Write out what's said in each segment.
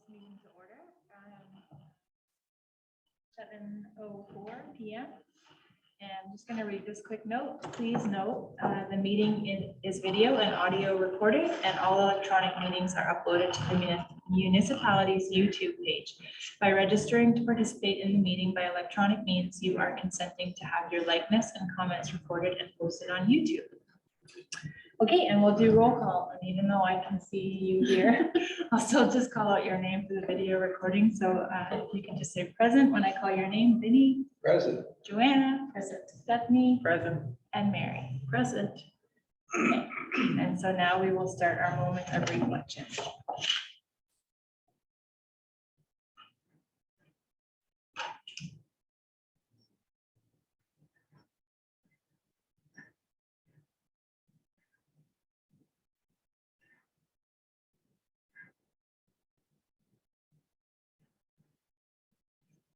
meeting to order. 7:04 p.m. And I'm just going to read this quick note. Please note the meeting is video and audio recorded, and all electronic meetings are uploaded to the municipality's YouTube page. By registering to participate in the meeting by electronic means, you are consenting to have your likeness and comments recorded and posted on YouTube. Okay, and we'll do roll call, and even though I can see you here, I'll still just call out your name for the video recording. So if you can just say present when I call your name. Vinny. Present. Joanna. Present. Stephanie. Present. And Mary. Present. Okay. And so now we will start our moment of reflection.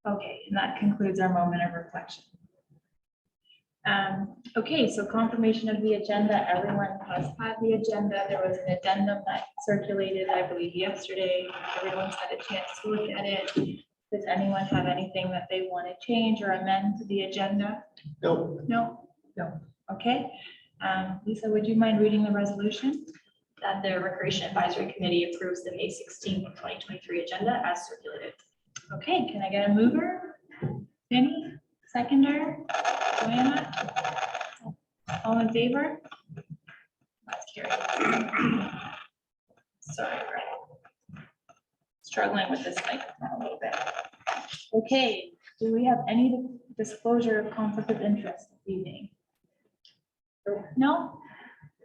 Okay, and that concludes our moment of reflection. Okay, so confirmation of the agenda. Everyone has had the agenda. There was an addendum that circulated, I believe, yesterday. Everyone's had a chance to look at it. Does anyone have anything that they want to change or amend to the agenda? Nope. No? No. Okay. Lisa, would you mind reading the resolution? That the Recreation Advisory Committee approves the May 16th, 2023 agenda as circulated. Okay, can I get a mover? Vinny, seconder, Joanna? All in favor? That's carried. Sorry, Brett. Struggling with this microphone a little bit. Okay, do we have any disclosure of conflict of interest this evening? No?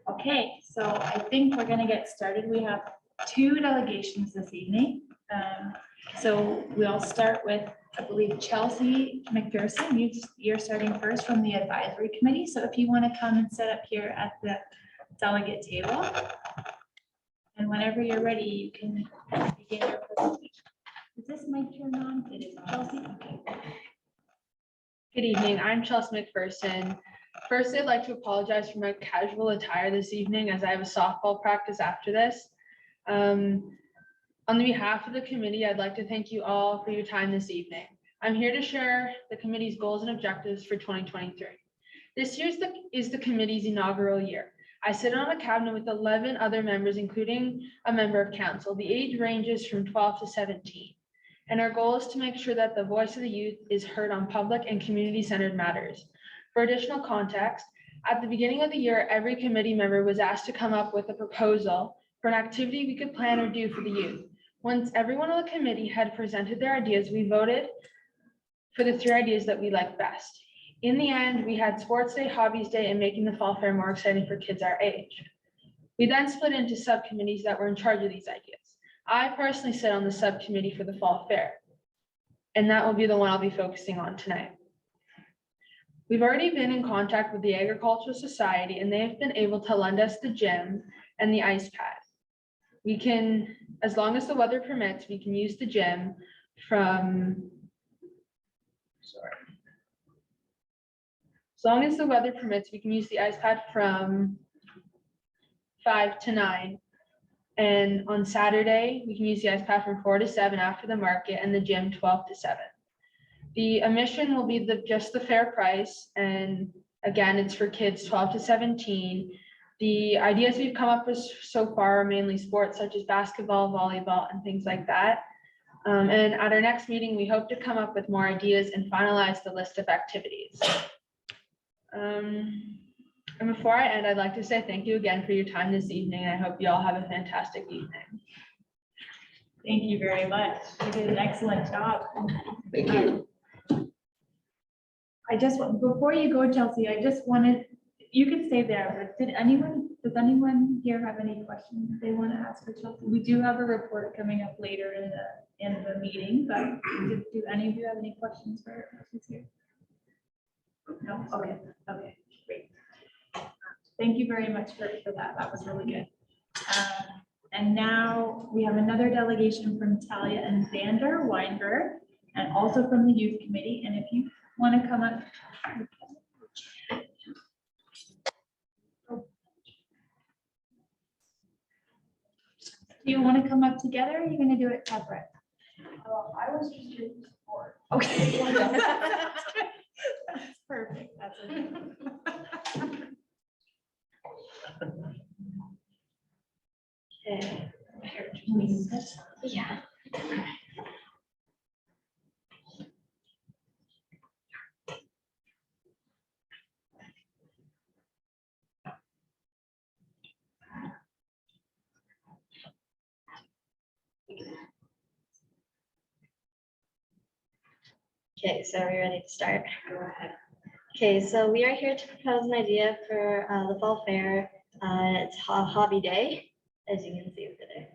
Okay, so I think we're gonna get started. We have two delegations this evening. So we'll start with, I believe, Chelsea McPherson. You're starting first from the advisory committee. So if you want to come and sit up here at the delegate table. And whenever you're ready, you can begin your presentation. Is this mic turned on? It is. Chelsea? Okay. Good evening, I'm Chelsea McPherson. First, I'd like to apologize for my casual attire this evening as I have a softball practice after this. On behalf of the committee, I'd like to thank you all for your time this evening. I'm here to share the committee's goals and objectives for 2023. This year is the committee's inaugural year. I sit on a cabinet with 11 other members, including a member of council. The age ranges from 12 to 17. And our goal is to make sure that the voice of the youth is heard on public and community-centered matters. For additional context, at the beginning of the year, every committee member was asked to come up with a proposal for an activity we could plan or do for the youth. Once everyone on the committee had presented their ideas, we voted for the 3 ideas that we liked best. In the end, we had Sports Day, Hobbies Day, and making the fall fair more exciting for kids our age. We then split into subcommittees that were in charge of these ideas. I personally sit on the subcommittee for the fall fair, and that will be the one I'll be focusing on tonight. We've already been in contact with the Agricultural Society, and they've been able to lend us the gym and the ice pad. We can, as long as the weather permits, we can use the gym from, as long as the weather permits, we can use the ice pad from 5 to 9. And on Saturday, we can use the ice pad from 4 to 7 after the market, and the gym 12 to 7. The admission will be just the fair price. And again, it's for kids 12 to 17. The ideas we've come up with so far are mainly sports such as basketball, volleyball, and things like that. And at our next meeting, we hope to come up with more ideas and finalize the list of activities. And before I end, I'd like to say thank you again for your time this evening. I hope you all have a fantastic evening. Thank you very much. You did an excellent job. Thank you. Before you go, Chelsea, I just wanted, you can stay there, but does anyone here have any questions they want to ask for Chelsea? We do have a report coming up later in the meeting, but do any of you have any questions for her? She's here? No? Okay, great. Thank you very much for that. That was really good. And now we have another delegation from Talia and Xander Weinberg, and also from the youth committee. And if you want to come up. Do you want to come up together? Or are you going to do it separate? I was just here to support. Okay. That's perfect. That's it. Okay. Yeah. Okay, so are we ready to start? Go ahead. Okay, so we are here to propose an idea for the fall fair. It's Hobby Day, as you can see today.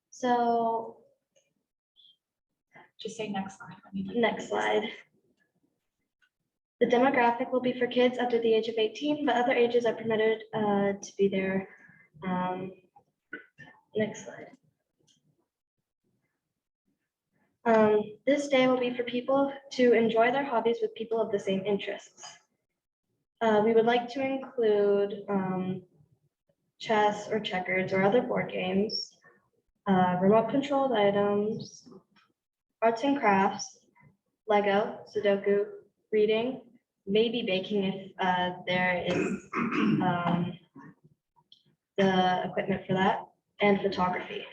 So Just say next slide. when you do next this. slide. The demographic will be for kids up to the age of 18, but other ages are permitted to be there. Next slide. This day will be for people to enjoy their hobbies with people of the same interests. We would like to include chess or checkers or other board games, remote controlled items, arts and crafts, Lego, Sudoku, reading, maybe baking if there is the equipment for that, and photography.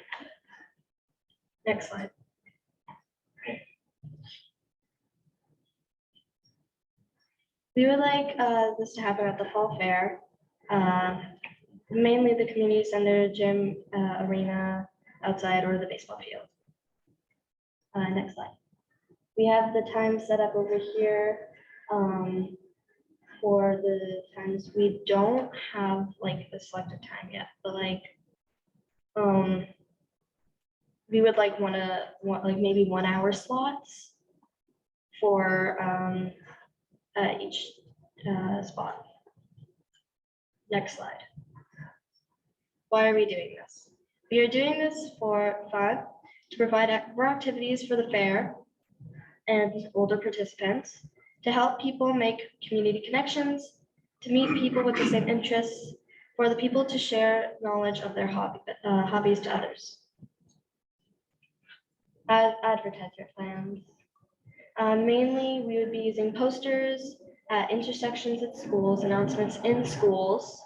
Next slide. We would like this to happen at the fall fair. Mainly the community center, gym, arena, outside, or the baseball field. Next slide. We have the time set up over here for the times. We don't have like the selected time yet, but like we would like like maybe 1 hour slots for each spot. Next slide. Why are we doing this? We are doing this for fun, to provide more activities for the fair and older participants, to help people make community connections, to meet people with the same interests, for the people to share knowledge of their hobbies to others. Advertise your plans. Mainly, we would be using posters at intersections at schools, announcements in schools,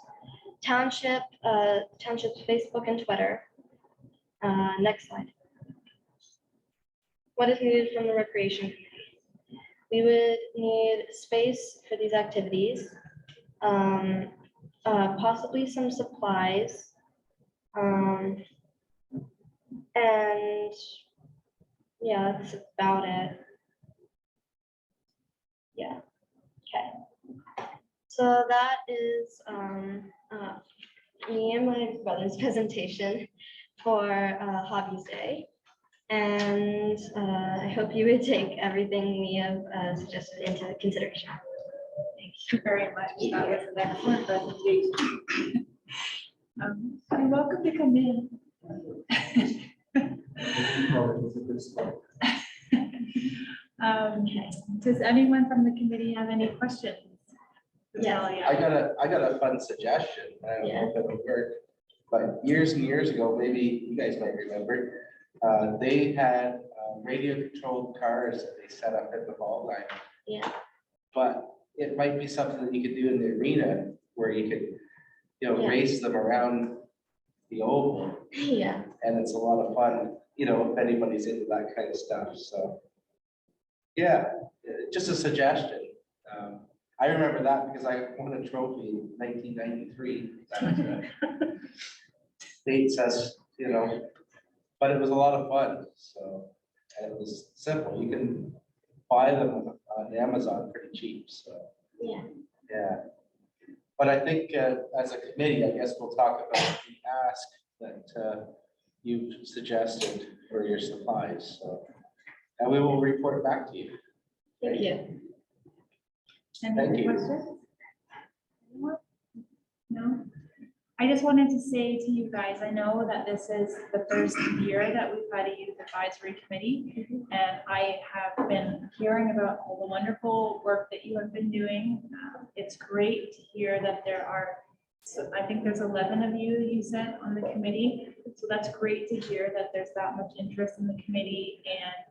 township's Facebook and Twitter. Next slide. What is needed from the recreation committee? We would need space for these activities, possibly some supplies, and yeah, that's about it. Yeah, okay. So that is me and my brother's presentation for Hobbies Day. And I hope you would take everything we have suggested into consideration. Thank you very much. That was an excellent presentation. You're welcome to come in. Does anyone from the committee have any questions? Natalia? I got a fun suggestion. I don't know if it would work, but years and years ago, maybe you guys might remember, they had radio controlled cars that they set up at the ball line. Yeah. But it might be something that you could do in the arena where you could, Yeah. race them around the oval. Yeah. And it's a lot of fun, if anybody's into that kind of stuff. So, yeah, just a suggestion. I remember that because I won a trophy in 1993. That was dates us, but it was a lot of fun. So, and it was simple. You can buy them on Amazon pretty cheap. So, Yeah. yeah. But I think as a committee, I guess we'll talk about the ask that you suggested for your supplies. So, and we will report back to you. Thank you. Any Thank other you. questions? Anyone? No? I just wanted to say to you guys, I know that this is the first year that we've had a youth advisory committee. And I have been hearing about all the wonderful work that you have been doing. It's great to hear that there are So I think there's 11 of you said on the committee. So that's great to hear that there's that much interest in the committee and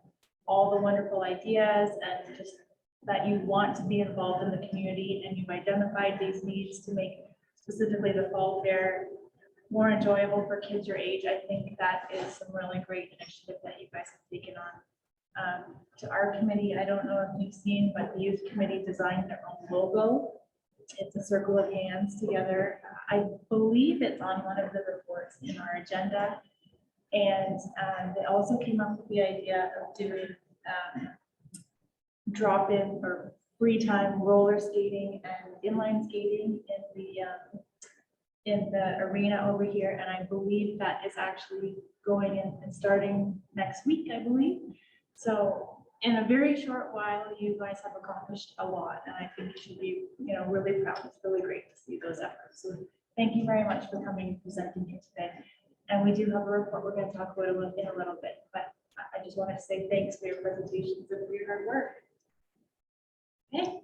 all the wonderful ideas and just that you want to be involved in the community and you've identified these needs to make specifically the fall fair more enjoyable for kids your age. I think that is some really great initiative that you guys have taken on. To our committee, I don't know if you've seen, but the youth committee designed their own logo. It's a circle of hands together. I believe it's on one of the reports in our agenda. And they also came up with the idea of doing drop-in or free time roller skating and inline skating in the arena over here. And I believe that is actually going in and starting next week, I believe. So in a very short while, you guys have accomplished a lot, and I think you should be, really proud. It's really great to see those efforts. So thank you very much for coming and presenting here today. And we do have a report we're going to talk about in a little bit, but I just wanted to say thanks for your presentations and for your hard work. Okay.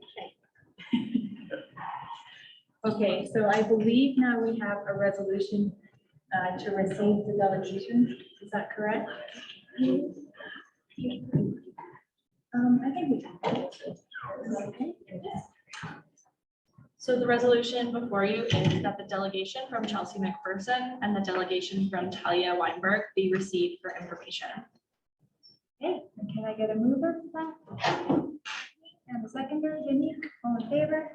Okay, so I believe now we have a resolution to receive the delegation. Is that correct? I think we can. Okay. So the resolution before you is that the delegation from Chelsea McPherson and the delegation from Talia Weinberg be received for information. Okay, and can I get a mover for that? And a seconder, Jimmy, all in favor?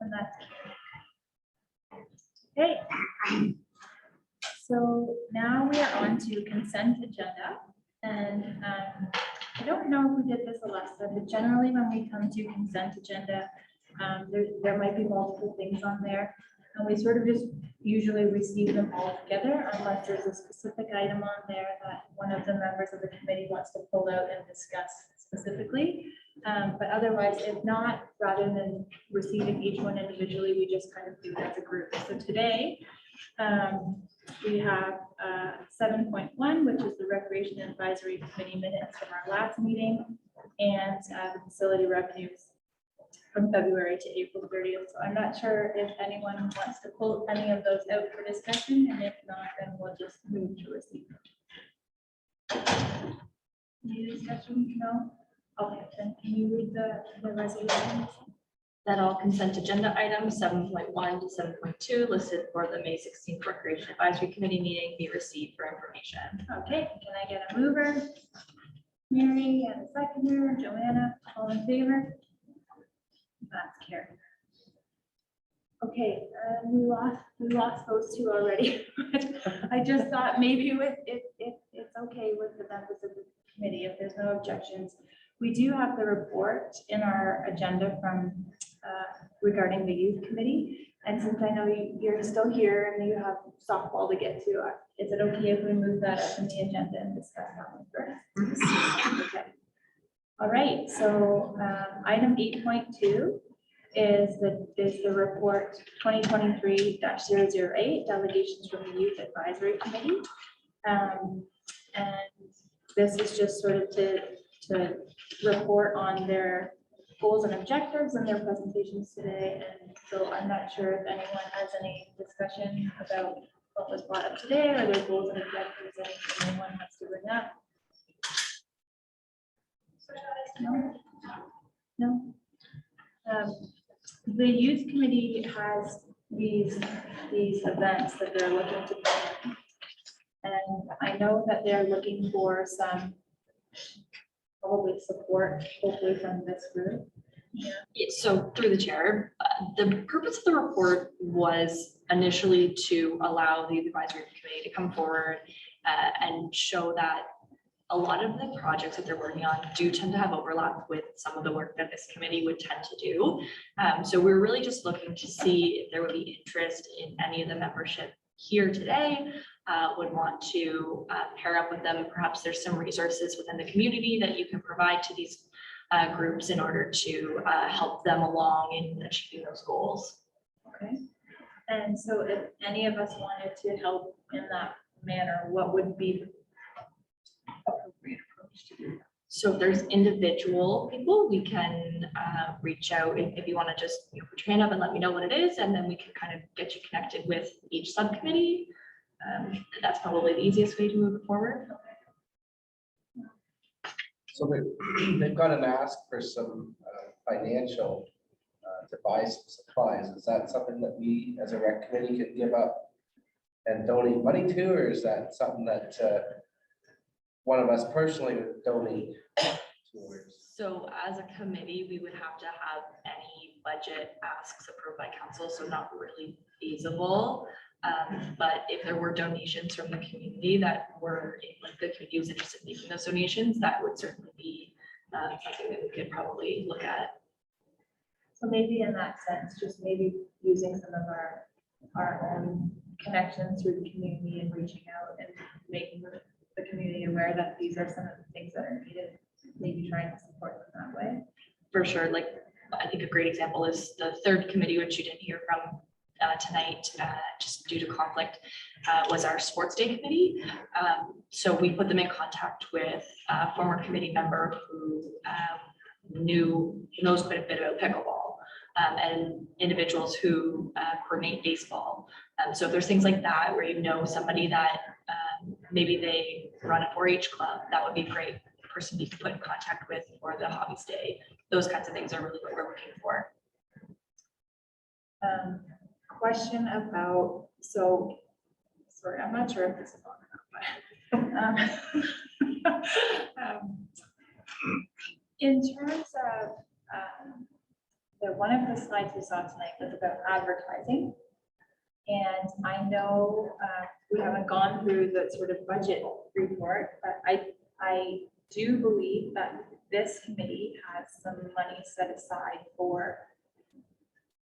And that's carried. Okay. So now we are on to consent agenda. And I don't know if we did this the last time, but generally when we come to consent agenda, there might be multiple things on there. And we sort of just usually receive them all together unless there's a specific item on there that one of the members of the committee wants to pull out and discuss specifically. But otherwise, if not, rather than receiving each one individually, we just kind of do it as a group. So today, we have 7.1, which is the Recreation Advisory Committee minutes from our last meeting, and the facility revenues from February to April 30th. So I'm not sure if anyone wants to pull any of those out for discussion, and if not, then we'll just move to receive them. Any discussion? No? Okay, then can you read the resolution? That all consent agenda items 7.1 to 7.2 listed for the May 16th Recreation Advisory Committee meeting be received for information. Okay, can I get a mover? Mary and a seconder, Joanna, all in favor? That's carried. Okay, we lost those two already. I just thought maybe it's okay with the members of the committee if there's no objections. We do have the report in our agenda from regarding the youth committee. And since I know you're still here and you have softball to get to, is it okay if we move that up in the agenda and discuss that one first? Okay. All right, so item 8.2 is the report 2023-008 delegations from the Youth Advisory Committee. And this is just sort of to report on their goals and objectives and their presentations today. And so I'm not sure if anyone has any discussion about what was brought up today or their goals and objectives, anything anyone has to bring up. No? No? The youth committee has these events that they're looking to plan. And I know that they're looking for some probably support, hopefully from this group. So through the chair, the purpose of the report was initially to allow the advisory committee to come forward and show that a lot of the projects that they're working on do tend to have overlap with some of the work that this committee would tend to do. So we're really just looking to see if there would be interest in any of the membership here today, would want to pair up with them. Perhaps there's some resources within the community that you can provide to these groups in order to help them along in achieving those goals. Okay. And so if any of us wanted to help in that manner, what would be the appropriate approach to do that? So if there's individual people, we can reach out if you want to just put your hand up and let me know what it is, and then we can kind of get you connected with each subcommittee. That's probably the easiest way to move it forward. So they've got an ask for some financial to buy some supplies. Is that something that we as a rec committee could give up and donate money to, or is that something that one of us personally would donate towards? So as a committee, we would have to have any budget asks approved by council, so not really feasible. But if there were donations from the community that were, like the community was interested in making those donations, that would certainly be something that we could probably look at. So maybe in that sense, just maybe using some of our own connections through the community and reaching out and making the community aware that these are some of the things that are needed, maybe trying to support them that way. For sure, like, I think a great example is the third committee, which you didn't hear from tonight, just due to conflict, was our sports day committee. So we put them in contact with a former committee member who knows quite a bit about pickleball, and individuals who coordinate baseball. So if there's things like that where you know somebody that maybe they run a 4-H club, that would be great. The person you can put in contact with for the hobbies day. Those kinds of things are really what we're looking for. Question about, so, sorry, I'm not sure if this is on or not, but in terms of one of the slides we saw tonight was about advertising. And I know we haven't gone through the sort of budget report, but I do believe that this committee has some money set aside for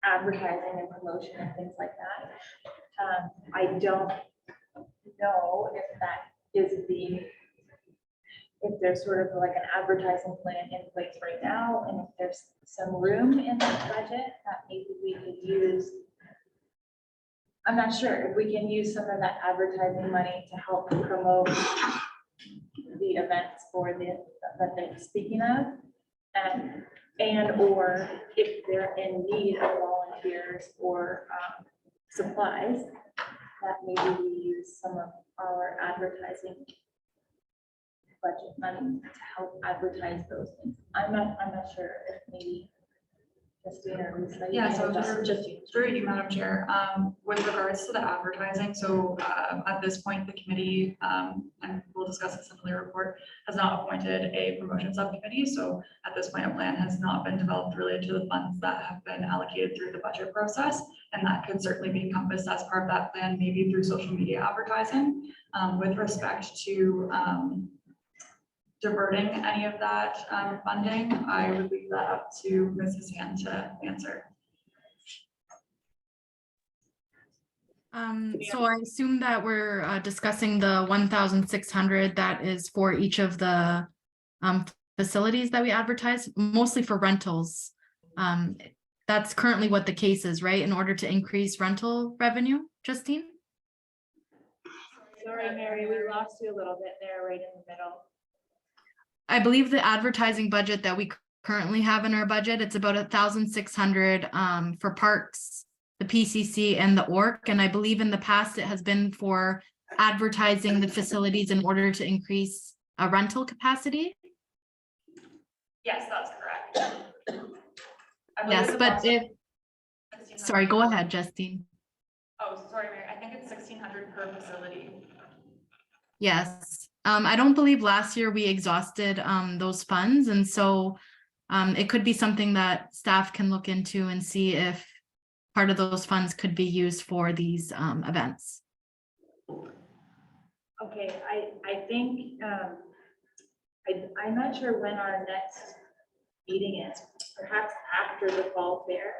advertising and promotion and things like that. I don't know if that is if there's sort of like an advertising plan in place right now, and if there's some room in that budget that maybe we could use. I'm not sure if we can use some of that advertising money to help promote the events that they're speaking of. And or if they're in need of volunteers or supplies, that maybe we use some of our advertising budget money to help advertise those things. I'm not sure if maybe Christine or Lisa. Yeah, so just through you, Madam Chair, with regards to the advertising, so at this point, the committee, and we'll discuss this in the report, has not appointed a promotion subcommittee. So at this point, a plan has not been developed related to the funds that have been allocated through the budget process. And that could certainly be encompassed as part of that plan, maybe through social media advertising. With respect to diverting any of that funding, I would leave that up to Mrs. Han to answer. So I assume that we're discussing the 1,600 that is for each of the facilities that we advertise, mostly for rentals. That's currently what the case is, right? In order to increase rental revenue, Justine? Sorry, Mary, we lost you a little bit there, right in the middle. I believe the advertising budget that we currently have in our budget, it's about 1,600 for parks, the PCC and the ORC. And I believe in the past it has been for advertising the facilities in order to increase a rental capacity. Yes, that's correct. Yes, but sorry, go ahead, Justine. Oh, sorry, Mary. I think it's 1,600 per facility. Yes, I don't believe last year we exhausted those funds, and so it could be something that staff can look into and see if part of those funds could be used for these events. Okay, I think I'm not sure when our next meeting is, perhaps after the fall fair.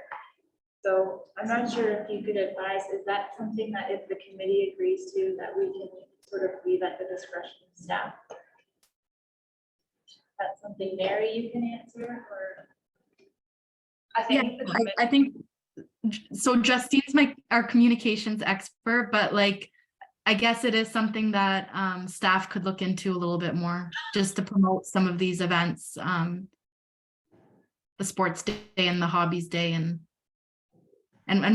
So I'm not sure if you could advise, is that something that if the committee agrees to, that we can sort of leave at the discretion of staff? That's something, Mary, you can answer, or? I think I think so. Justine's our communications expert, but like I guess it is something that staff could look into a little bit more, just to promote some of these events. The sports day and the hobbies day, and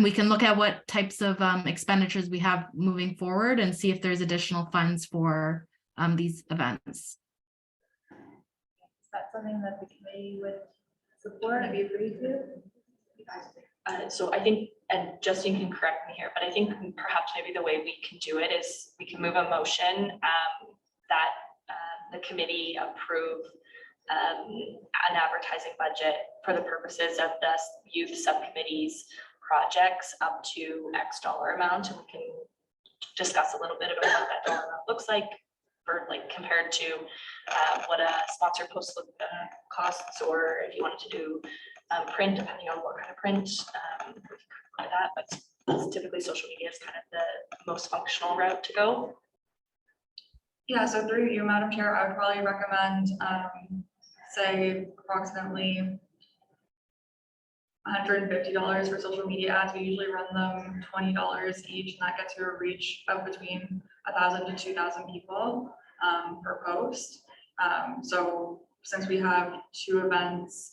we can look at what types of expenditures we have moving forward and see if there's additional funds for these events. Is that something that the committee would support and agree to? So I think, and Justine can correct me here, but I think perhaps maybe the way we can do it is we can move a motion that the committee approve an advertising budget for the purposes of the youth subcommittee's projects up to X dollar amount, and we can discuss a little bit about what that dollar amount looks like for like compared to what a sponsored post costs, or if you wanted to do print, depending on what kind of print, like that, but typically social media is kind of the most functional route to go. Yeah, so through you, Madam Chair, I would probably recommend, say approximately $150 for social media ads. We usually run them $20 each, and that gets you a reach of between 1,000 to 2,000 people per post. So since we have two events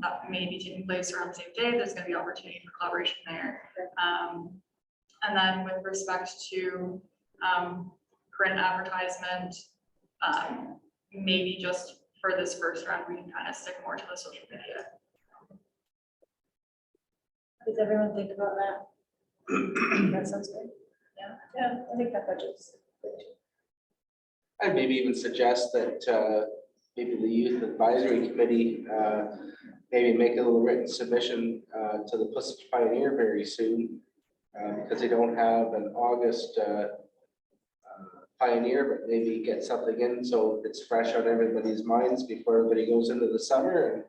that may be taking place around the same day, there's going to be opportunity for collaboration there. And then with respect to print advertisement, maybe just for this first round, we can kind of stick more to the social media. Does everyone think about that? That sounds good. Yeah, I think that budget's good too. I'd maybe even suggest that maybe the Youth Advisory Committee maybe make a little written submission to the Pussich Pioneer very soon, because they don't have an August Pioneer, but maybe get something in so it's fresh on everybody's minds before everybody goes into the summer, and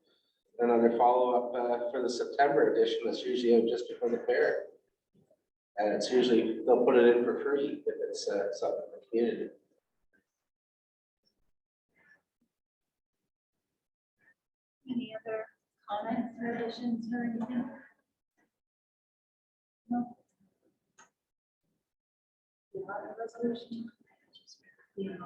another follow-up for the September edition that's usually out just before the fair. And it's usually, they'll put it in for free if it's something for the community. Any other comments or additions or anything? No. You want a resolution? Yeah.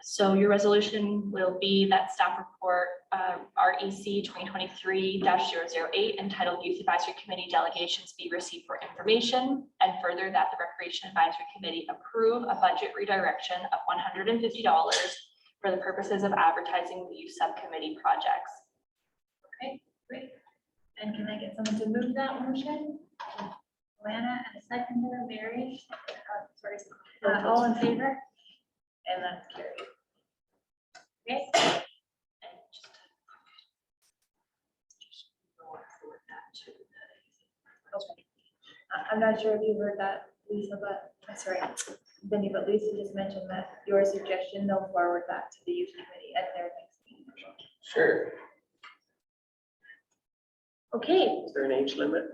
So your resolution will be that staff report REC 2023-008 entitled Youth Advisory Committee Delegations be received for information, and further that the Recreation Advisory Committee approve a budget redirection of $150 for the purposes of advertising the youth subcommittee projects. Okay, great. And can I get someone to move that motion? Joanna and a seconder, Mary. Sorry. All in favor? And that's carried. Okay. I'm not sure if you heard that, Lisa, but sorry, Benny, but Lisa just mentioned that your suggestion, they'll forward that to the youth committee at their next meeting. Sure. Okay, Is there an age limit?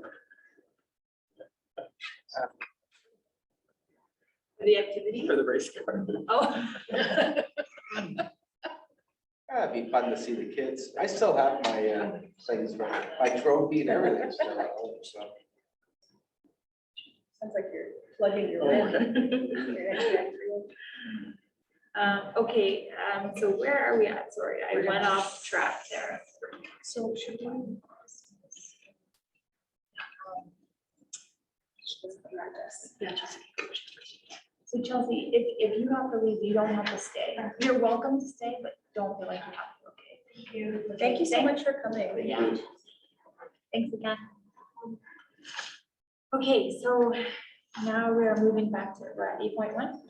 for the activity. For the race car? Oh. It'd be fun to see the kids. I still have my things, my trophy and everything still at home, so. Sounds like you're plugging your Oh, in. Okay, so where are we at? Sorry, I went off track there. So should we? So Chelsea, if you have to leave, you don't have to stay. You're welcome to stay, but don't feel like you have to, okay? Thank you. Thank you so much for coming. Yeah. Thanks again. Okay, so now we're moving back to, we're at 8.1.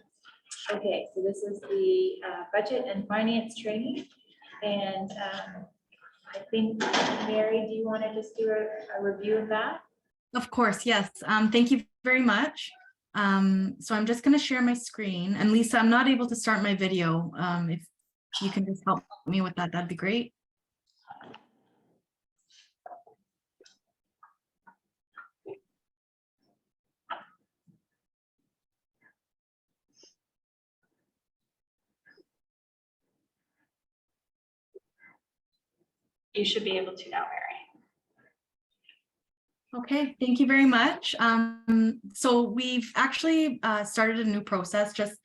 Okay, so this is the budget and finance training. And I think, Mary, do you want to just do a review of that? Of course, yes. Thank you very much. So I'm just going to share my screen, and Lisa, I'm not able to start my video. If you can just help me with that, that'd be great. You should be able to now, Mary. Okay, thank you very much. So we've actually started a new process just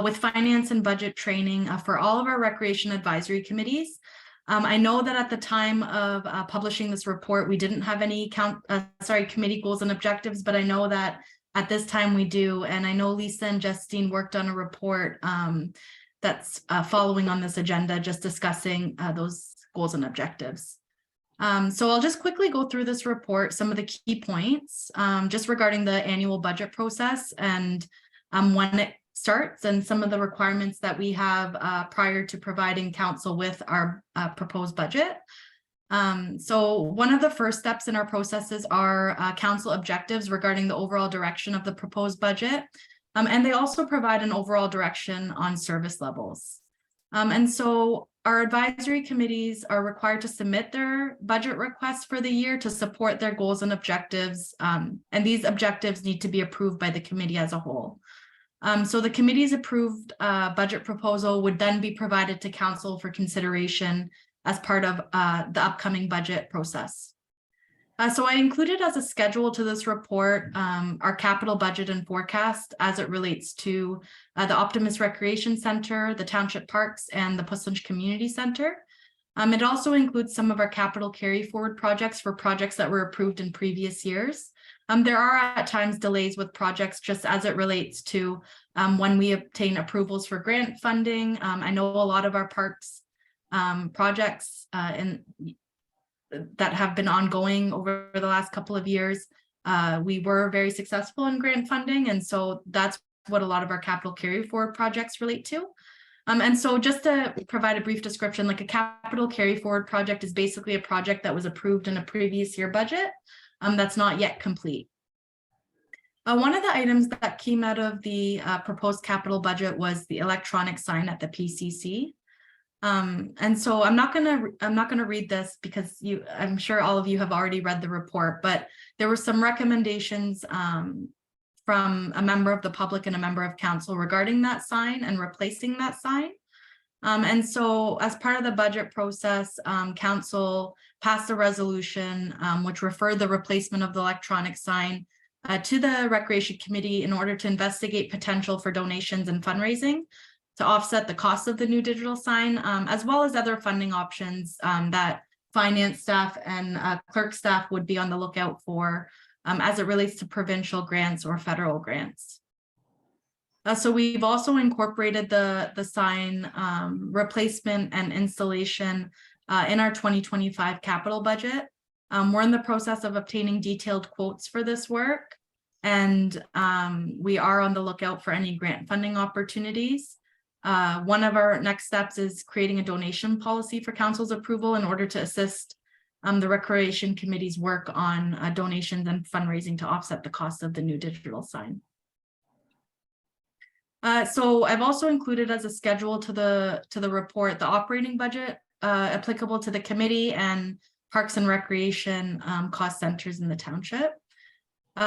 with finance and budget training for all of our recreation advisory committees. I know that at the time of publishing this report, we didn't have any committee goals and objectives, but I know that at this time we do. And I know Lisa and Justine worked on a report that's following on this agenda, just discussing those goals and objectives. So I'll just quickly go through this report, some of the key points, just regarding the annual budget process and when it starts and some of the requirements that we have prior to providing council with our proposed budget. So one of the first steps in our processes are council objectives regarding the overall direction of the proposed budget. And they also provide an overall direction on service levels. And so our advisory committees are required to submit their budget requests for the year to support their goals and objectives. And these objectives need to be approved by the committee as a whole. So the committee's approved budget proposal would then be provided to council for consideration as part of the upcoming budget process. So I included as a schedule to this report our capital budget and forecast as it relates to the Optimus Recreation Center, the Township Parks, and the Puslinch Community Center. It also includes some of our capital carry forward projects for projects that were approved in previous years. There are at times delays with projects just as it relates to when we obtain approvals for grant funding. I know a lot of our parks projects that have been ongoing over the last couple of years. We were very successful in grant funding, and so that's what a lot of our capital carry forward projects relate to. And so just to provide a brief description, like a capital carry forward project is basically a project that was approved in a previous year budget that's not yet complete. One of the items that came out of the proposed capital budget was the electronic sign at the PCC. And so I'm not gonna read this because I'm sure all of you have already read the report, but there were some recommendations from a member of the public and a member of council regarding that sign and replacing that sign. And so as part of the budget process, council passed a resolution which referred the replacement of the electronic sign to the Recreation Committee in order to investigate potential for donations and fundraising to offset the cost of the new digital sign, as well as other funding options that finance staff and clerk staff would be on the lookout for as it relates to provincial grants or federal grants. So we've also incorporated the sign replacement and installation in our 2025 capital budget. We're in the process of obtaining detailed quotes for this work, and we are on the lookout for any grant funding opportunities. One of our next steps is creating a donation policy for council's approval in order to assist the Recreation Committee's work on donations and fundraising to offset the cost of the new digital sign. So I've also included as a schedule to the report the operating budget applicable to the committee and Parks and Recreation cost centers in the township.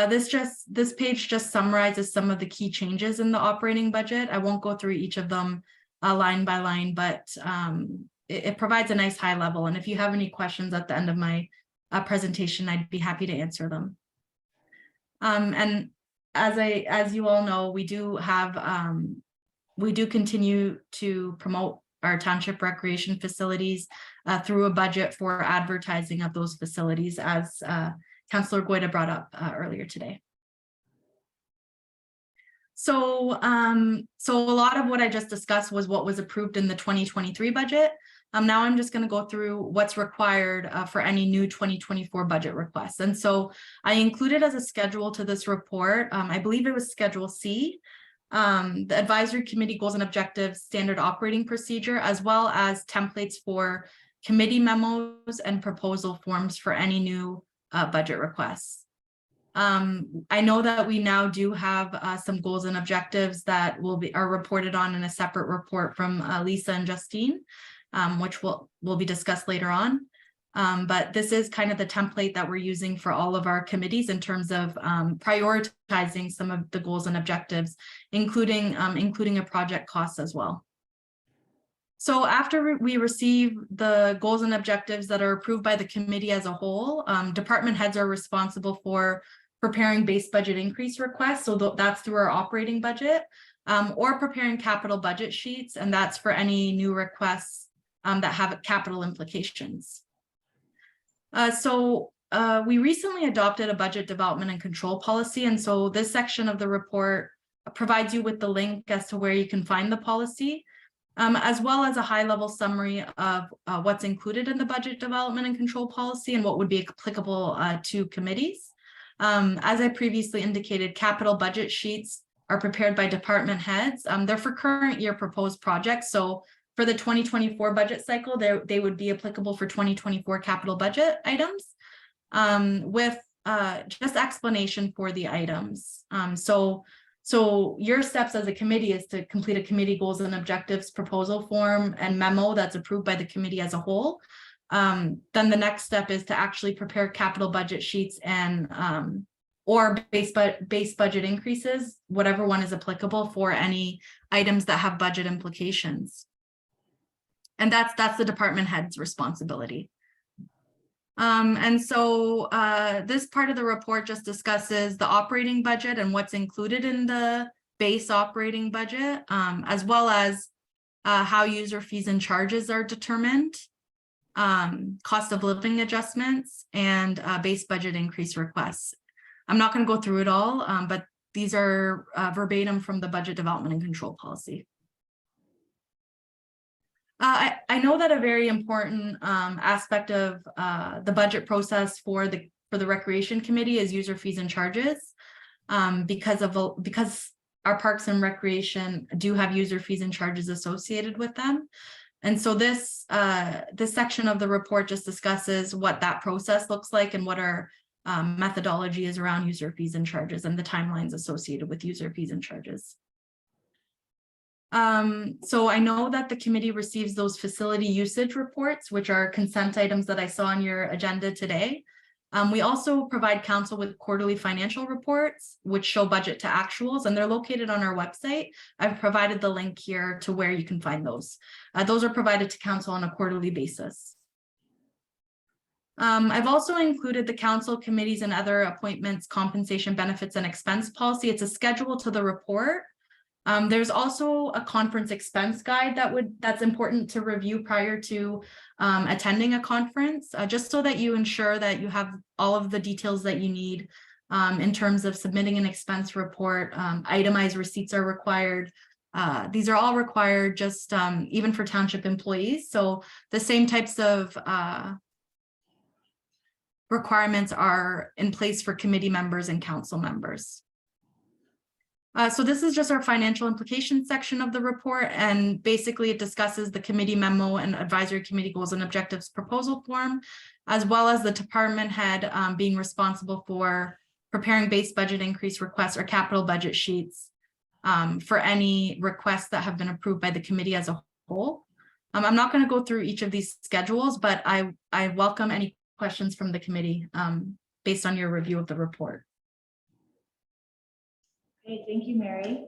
This page just summarizes some of the key changes in the operating budget. I won't go through each of them line by line, but it provides a nice high level. And if you have any questions at the end of my presentation, I'd be happy to answer them. And as you all know, we do continue to promote our township recreation facilities through a budget for advertising of those facilities, as Councillor Goyda brought up earlier today. So a lot of what I just discussed was what was approved in the 2023 budget. Now I'm just going to go through what's required for any new 2024 budget requests. And so I included as a schedule to this report, I believe it was Schedule C, the Advisory Committee Goals and Objectives Standard Operating Procedure, as well as templates for committee memos and proposal forms for any new budget requests. I know that we now do have some goals and objectives that are reported on in a separate report from Lisa and Justine, which will be discussed later on. But this is kind of the template that we're using for all of our committees in terms of prioritizing some of the goals and objectives, including a project cost as well. So after we receive the goals and objectives that are approved by the committee as a whole, department heads are responsible for preparing base budget increase requests. So that's through our operating budget, or preparing capital budget sheets, and that's for any new requests that have capital implications. We recently adopted a budget development and control policy, and so this section of the report provides you with the link as to where you can find the policy, as well as a high-level summary of what's included in the budget development and control policy and what would be applicable to committees. As I previously indicated, capital budget sheets are prepared by department heads. They're for current year proposed projects. So for the 2024 budget cycle, they would be applicable for 2024 capital budget items, with just explanation for the items. So your steps as a committee is to complete a committee goals and objectives proposal form and memo that's approved by the committee as a whole. Then the next step is to actually prepare capital budget sheets and or base budget increases, whatever one is applicable for any items that have budget implications. And that's the department head's responsibility. And so this part of the report just discusses the operating budget and what's included in the base operating budget, as well as how user fees and charges are determined, cost of living adjustments, and base budget increase requests. I'm not going to go through it all, but these are verbatim from the budget development and control policy. I know that a very important aspect of the budget process for the recreation committee is user fees and charges, because our parks and recreation do have user fees and charges associated with them. And so this section of the report just discusses what that process looks like and what our methodology is around user fees and charges and the timelines associated with user fees and charges. So I know that the committee receives those facility usage reports, which are consent items that I saw on your agenda today. We also provide council with quarterly financial reports, which show budget to actuals, and they're located on our website. I've provided the link here to where you can find those. Those are provided to council on a quarterly basis. I've also included the council committees and other appointments, compensation, benefits, and expense policy. It's a schedule to the report. There's also a conference expense guide that's important to review prior to attending a conference, just so that you ensure that you have all of the details that you need in terms of submitting an expense report. Itemized receipts are required. These are all required just even for township employees. So the same types of requirements are in place for committee members and council members. So this is just our financial implications section of the report, and basically it discusses the committee memo and advisory committee goals and objectives proposal form, as well as the department head being responsible for preparing base budget increase requests or capital budget sheets for any requests that have been approved by the committee as a whole. I'm not going to go through each of these schedules, but I welcome any questions from the committee based on your review of the report. Okay, thank you, Mary.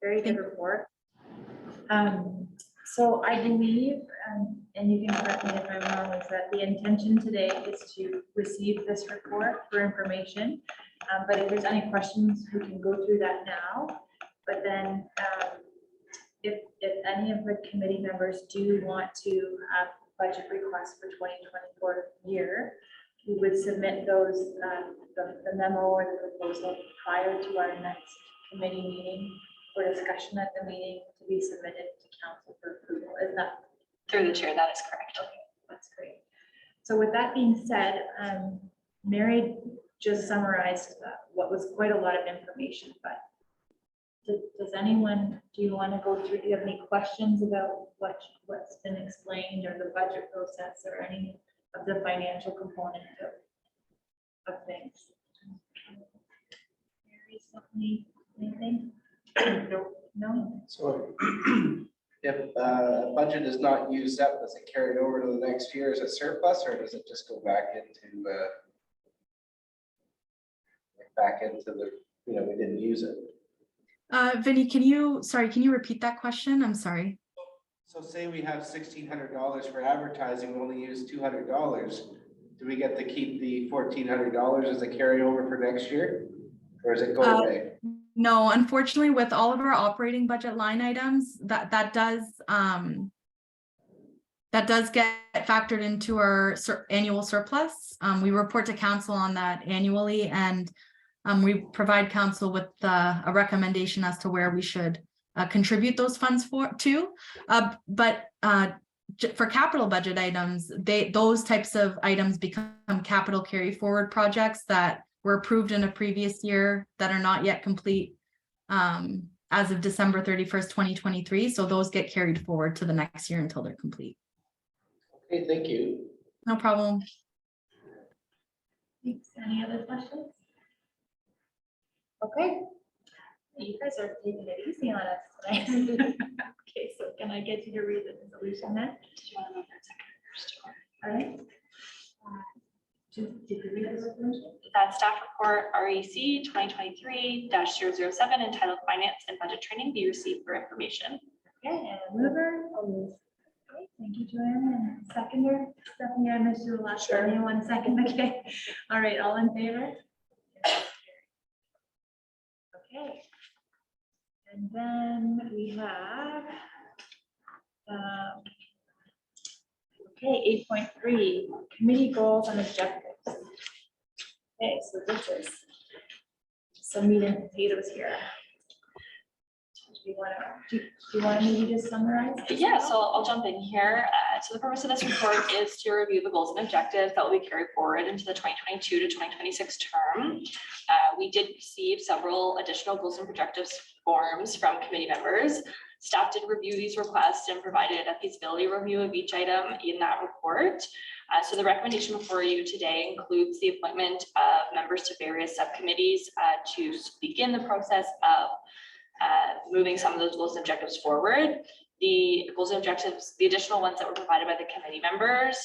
Very good report. So I believe, and you can correct me if I'm wrong, is that the intention today is to receive this report for information. But if there's any questions, we can go through that now. But then if any of the committee members do want to have budget requests for 2024 year, we would submit those, the memo or the proposal prior to our next committee meeting for discussion at the meeting to be submitted to council for approval. Is that Through the chair, that is correct. okay? That's great. So with that being said, Mary just summarized what was quite a lot of information, but does anyone, do you want to go through, do you have any questions about what's been explained, or the budget process, or any of the financial component of things? Mary, something, anything? No? So if budget is not used up, does it carry over to the next year as a surplus, or does it just go back into the, we didn't use it? Vinny, can you repeat that question? I'm sorry. So say we have $1,600 for advertising, we only use $200. Do we get to keep the $1,400 as a carryover for next year? Or does it go away? No, unfortunately, with all of our operating budget line items, that does get factored into our annual surplus. We report to council on that annually, and we provide council with a recommendation as to where we should contribute those funds to. But for capital budget items, those types of items become capital carry forward projects that were approved in a previous year that are not yet complete as of December 31st, 2023. So those get carried forward to the next year until they're complete. Okay, thank you. No problem. Thanks. Any other questions? Okay. You guys are taking it easy on us tonight. Okay, so can I get you to read the resolution then? Did you want to move that second first? All right. Did you read the resolution? That staff report REC 2023-007 entitled Finance and Budget Training be received for information. Okay, and a mover. Okay, thank you, Joanne. And seconder, Stephanie, I missed you the last one. You 1 second, okay. All right, all in favor? Okay. And then we have, okay, 8.3, committee goals and objectives. Okay, so this is some meat and potatoes here. Do you want to maybe just summarize? Yeah, so I'll jump in here. So the purpose of this report is to review the goals and objectives that will be carried forward into the 2022 to 2026 term. We did receive several additional goals and objectives forms from committee members. Staff did review these requests and provided a feasibility review of each item in that report. So the recommendation before you today includes the appointment of members to various subcommittees to begin the process of moving some of those goals and objectives forward. The goals and objectives, the additional ones that were provided by the committee members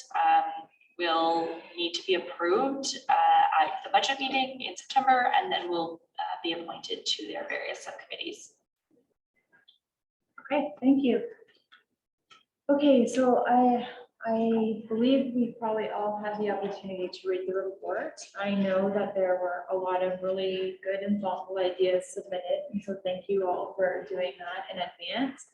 will need to be approved at the budget meeting in September, and then will be appointed to their various subcommittees. Okay, thank you. Okay, so I believe we probably all had the opportunity to read the report. I know that there were a lot of really good and thoughtful ideas submitted, and so thank you all for doing that in advance.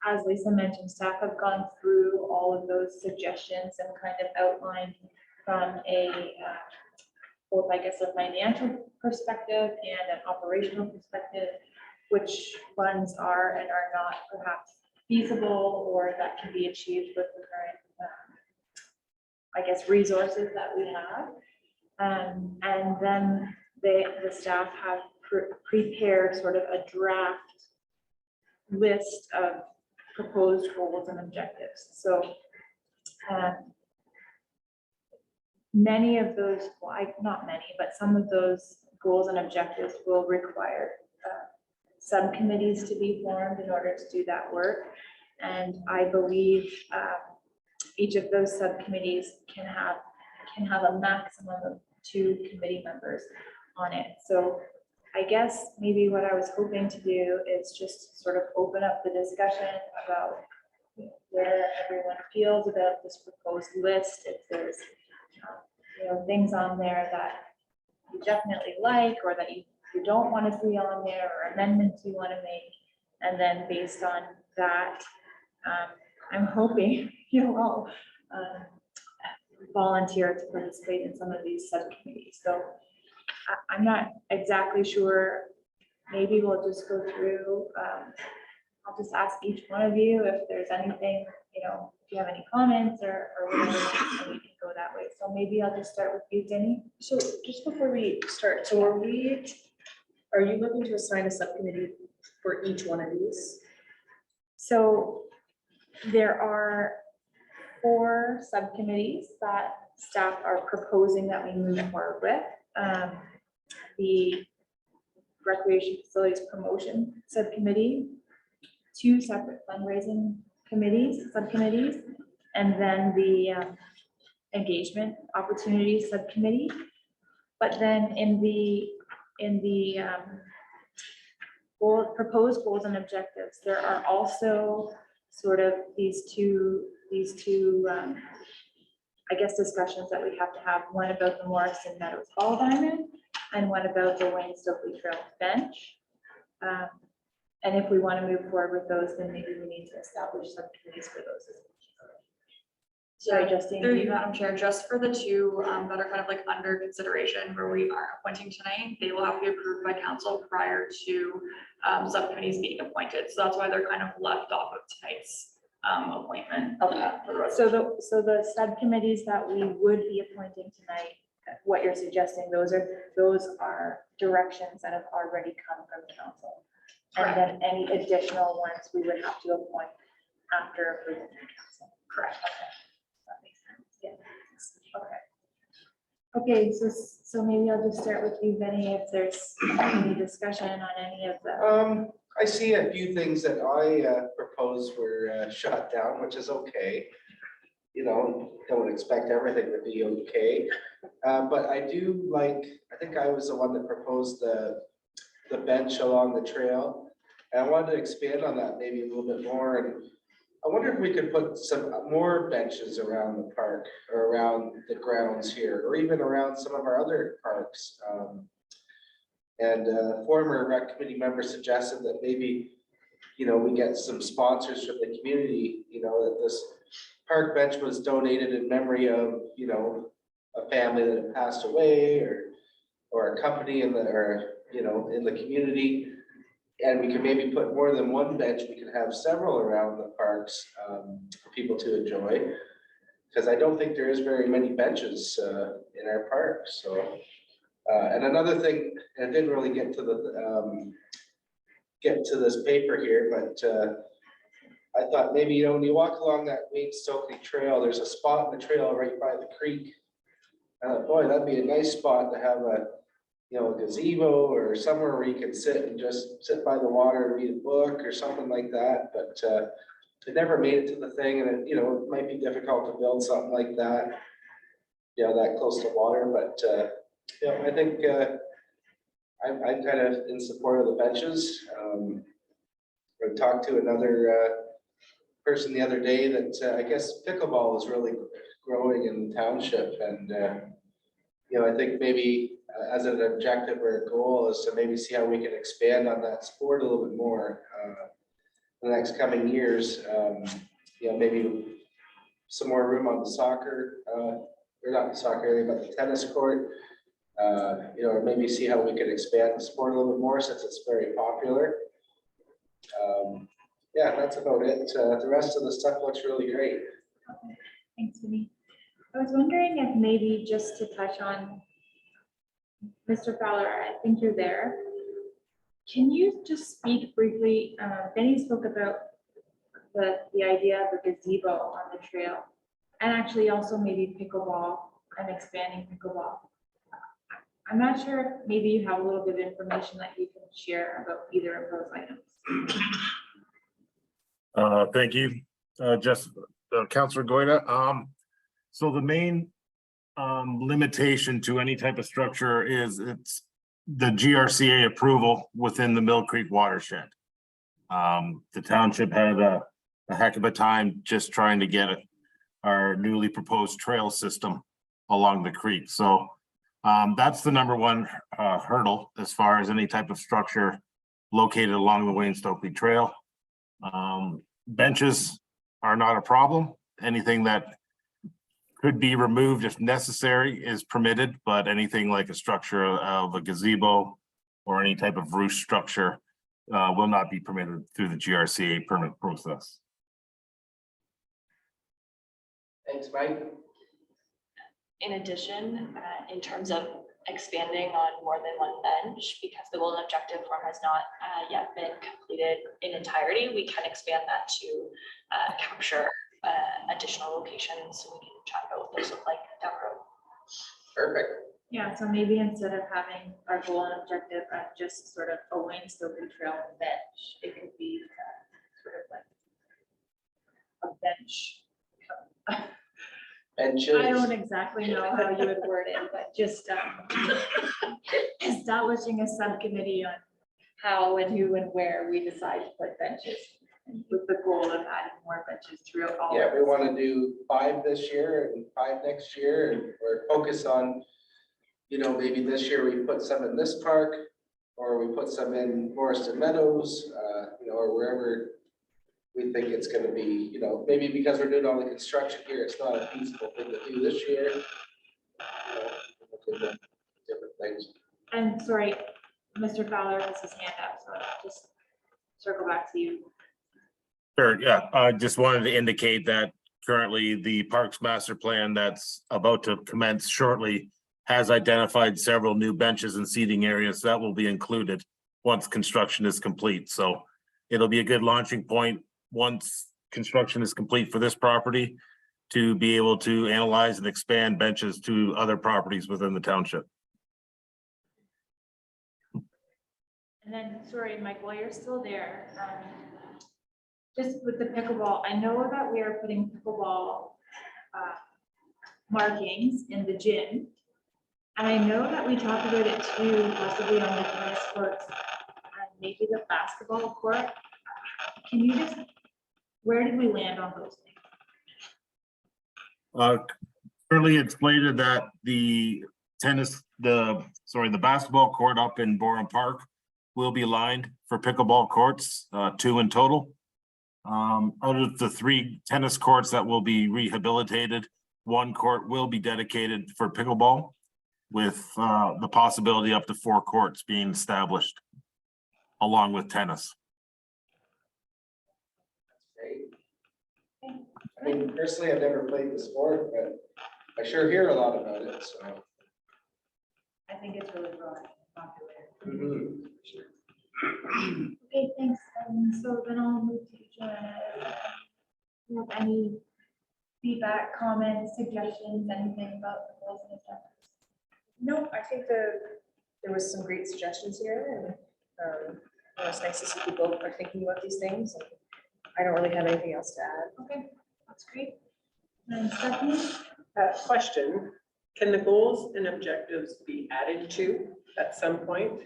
As Lisa mentioned, staff have gone through all of those suggestions and kind of outlined from a both, I guess, a financial perspective and an operational perspective, which funds are and are not perhaps feasible or that can be achieved with the current, I guess, resources that we have. And then the staff have prepared sort of a draft list of proposed goals and objectives. So many of those, well, not many, but some of those goals and objectives will require subcommittees to be formed in order to do that work. And I believe each of those subcommittees can have a maximum of 2 committee members on it. So I guess maybe what I was hoping to do is just sort of open up the discussion about where everyone feels about this proposed list. If there's things on there that you definitely like, or that you don't want to see on there, or amendments you want to make. And then based on that, I'm hoping you'll all volunteer to participate in some of these subcommittees. So I'm not exactly sure. Maybe we'll just go through. I'll just ask each one of you if there's anything, if you have any comments or whatever, and we can go that way. So maybe I'll just start with you, Denny. So just before we start, so are you looking to assign a subcommittee for each one of these? So there are 4 subcommittees that staff are proposing that we move forward with. The Recreation Facilities Promotion Subcommittee, 2 separate fundraising subcommittees, and then the Engagement Opportunities Subcommittee. But then in the proposed goals and objectives, there are also sort of these two, I guess, discussions that we have to have, one about the Morrison Meadows Ball Diamond and one about the Wayne Stokely Trail bench. And if we want to move forward with those, then maybe we need to establish subcommittees for those. as well. Sorry, Justine. Through do you, you have- Madam Chair, just for the two that are kind of like under consideration where we are appointing tonight, they will have to be approved by council prior to subcommittees being appointed. So that's why they're kind of left off of tonight's appointment. For the rest. So the subcommittees that we would be appointing tonight, what you're suggesting, those are directions that have already come from council. And then any additional ones we would have to appoint after approval from council. Correct. That makes sense, yeah. Okay, so maybe I'll just start with you, Benny, if there's any discussion on any of the. I see a few things that I proposed were shot down, which is okay. You know, don't expect everything to be okay. But I do like, I think I was the one that proposed the bench along the trail. And I wanted to expand on that maybe a little bit more. And I wonder if we could put some more benches around the park or around the grounds here, or even around some of our other parks. And a former rec committee member suggested that maybe, you know, we get some sponsors from the community, you know, that this park bench was donated in memory of, you know, a family that had passed away or a company in the, or, you know, in the community. And we can maybe put more than one bench. We can have several around the parks for people to enjoy. Because I don't think there is very many benches in our park, so. And another thing, and I didn't really get to this paper here, but I thought maybe, you know, when you walk along that Wayne Stokely Trail, there's a spot in the trail right by the creek. I thought, boy, that'd be a nice spot to have a, you know, a gazebo or somewhere where you can sit and just sit by the water and read a book or something like that. But it never made it to the thing, and it, you know, it might be difficult to build something like that, you know, that close to water. But you know, I think I'm kind of in support of the benches. I talked to another person the other day that I guess pickleball is really growing in the township, and you know, I think maybe as an objective or a goal is to maybe see how we can expand on that sport a little bit more in the next coming years. You know, maybe some more room on the soccer, or not the soccer area, but the tennis court. You know, or maybe see how we could expand the sport a little bit more since it's very popular. Yeah, that's about it. The rest of the stuff looks really great. Okay, thanks, Vinny. I was wondering if maybe just to touch on, Mr. Fowler, I think you're there. Can you just speak briefly, Benny spoke about the idea of a gazebo on the trail, and actually also maybe pickleball and expanding pickleball. I'm not sure if maybe you have a little bit of information that you can share about either of those items. Thank you, Councilor Goida. So the main limitation to any type of structure is it's the GRCA approval within the Mill Creek watershed. The township had a heck of a time just trying to get our newly proposed trail system along the creek. So that's the number one hurdle as far as any type of structure located along the Wayne Stokely Trail. Benches are not a problem. Anything that could be removed if necessary is permitted, but anything like a structure of a gazebo or any type of roof structure will not be permitted through the GRCA permit process. Thanks, Mike. In addition, in terms of expanding on more than one bench, because the golden objective form has not yet been completed in entirety, we can expand that to capture additional locations, so we can chat about what those look like down the road. Perfect. Yeah, so maybe instead of having our goal and objective at just sort of a Wayne Stokely Trail bench, it could be sort of like a bench. Benches. I don't exactly know how you would word it, but just establishing a subcommittee on how and who and where we decide to put benches, with the goal of adding more benches throughout all. Yeah, of we this. want to do 5 this year and 5 next year, and we're focused on, maybe this year we put some in this park, or we put some in Morriston Meadows, or wherever we think it's gonna be, maybe because we're doing all the construction here, it's not a feasible thing to do this year. Look at the different things. And sorry, Mr. Fowler has his hand up, so I'll just circle back to you. Sure, yeah, I just wanted to indicate that currently the Parks Master Plan that's about to commence shortly has identified several new benches and seating areas that will be included once construction is complete. So it'll be a good launching point once construction is complete for this property to be able to analyze and expand benches to other properties within the township. And then, sorry, Mike, while you're still there, just with the pickleball, I know that we are putting pickleball markings in the gym. And I know that we talked about it too, possibly on the tennis courts and maybe the basketball court. Can you just, where did we land on those things? Currently it's slated that the basketball court up in Borum Park will be lined for pickleball courts, 2 in total. Out of the 3 tennis courts that will be rehabilitated, 1 court will be dedicated for pickleball, with the possibility up to 4 courts being established along with tennis. Great. I mean, personally, I've never played the sport, but I sure hear a lot about it, so. I think it's really broad, popular. Mhm. Okay, thanks. So then I'll move to Joanna. Do you have any feedback, comments, suggestions, anything about the goals and objectives? No, I think there was some great suggestions here, and it's nice to see people are thinking about these things. And I don't really have anything else to add. Okay, that's great. And Stephanie? Question, can the goals and objectives be added to at some point?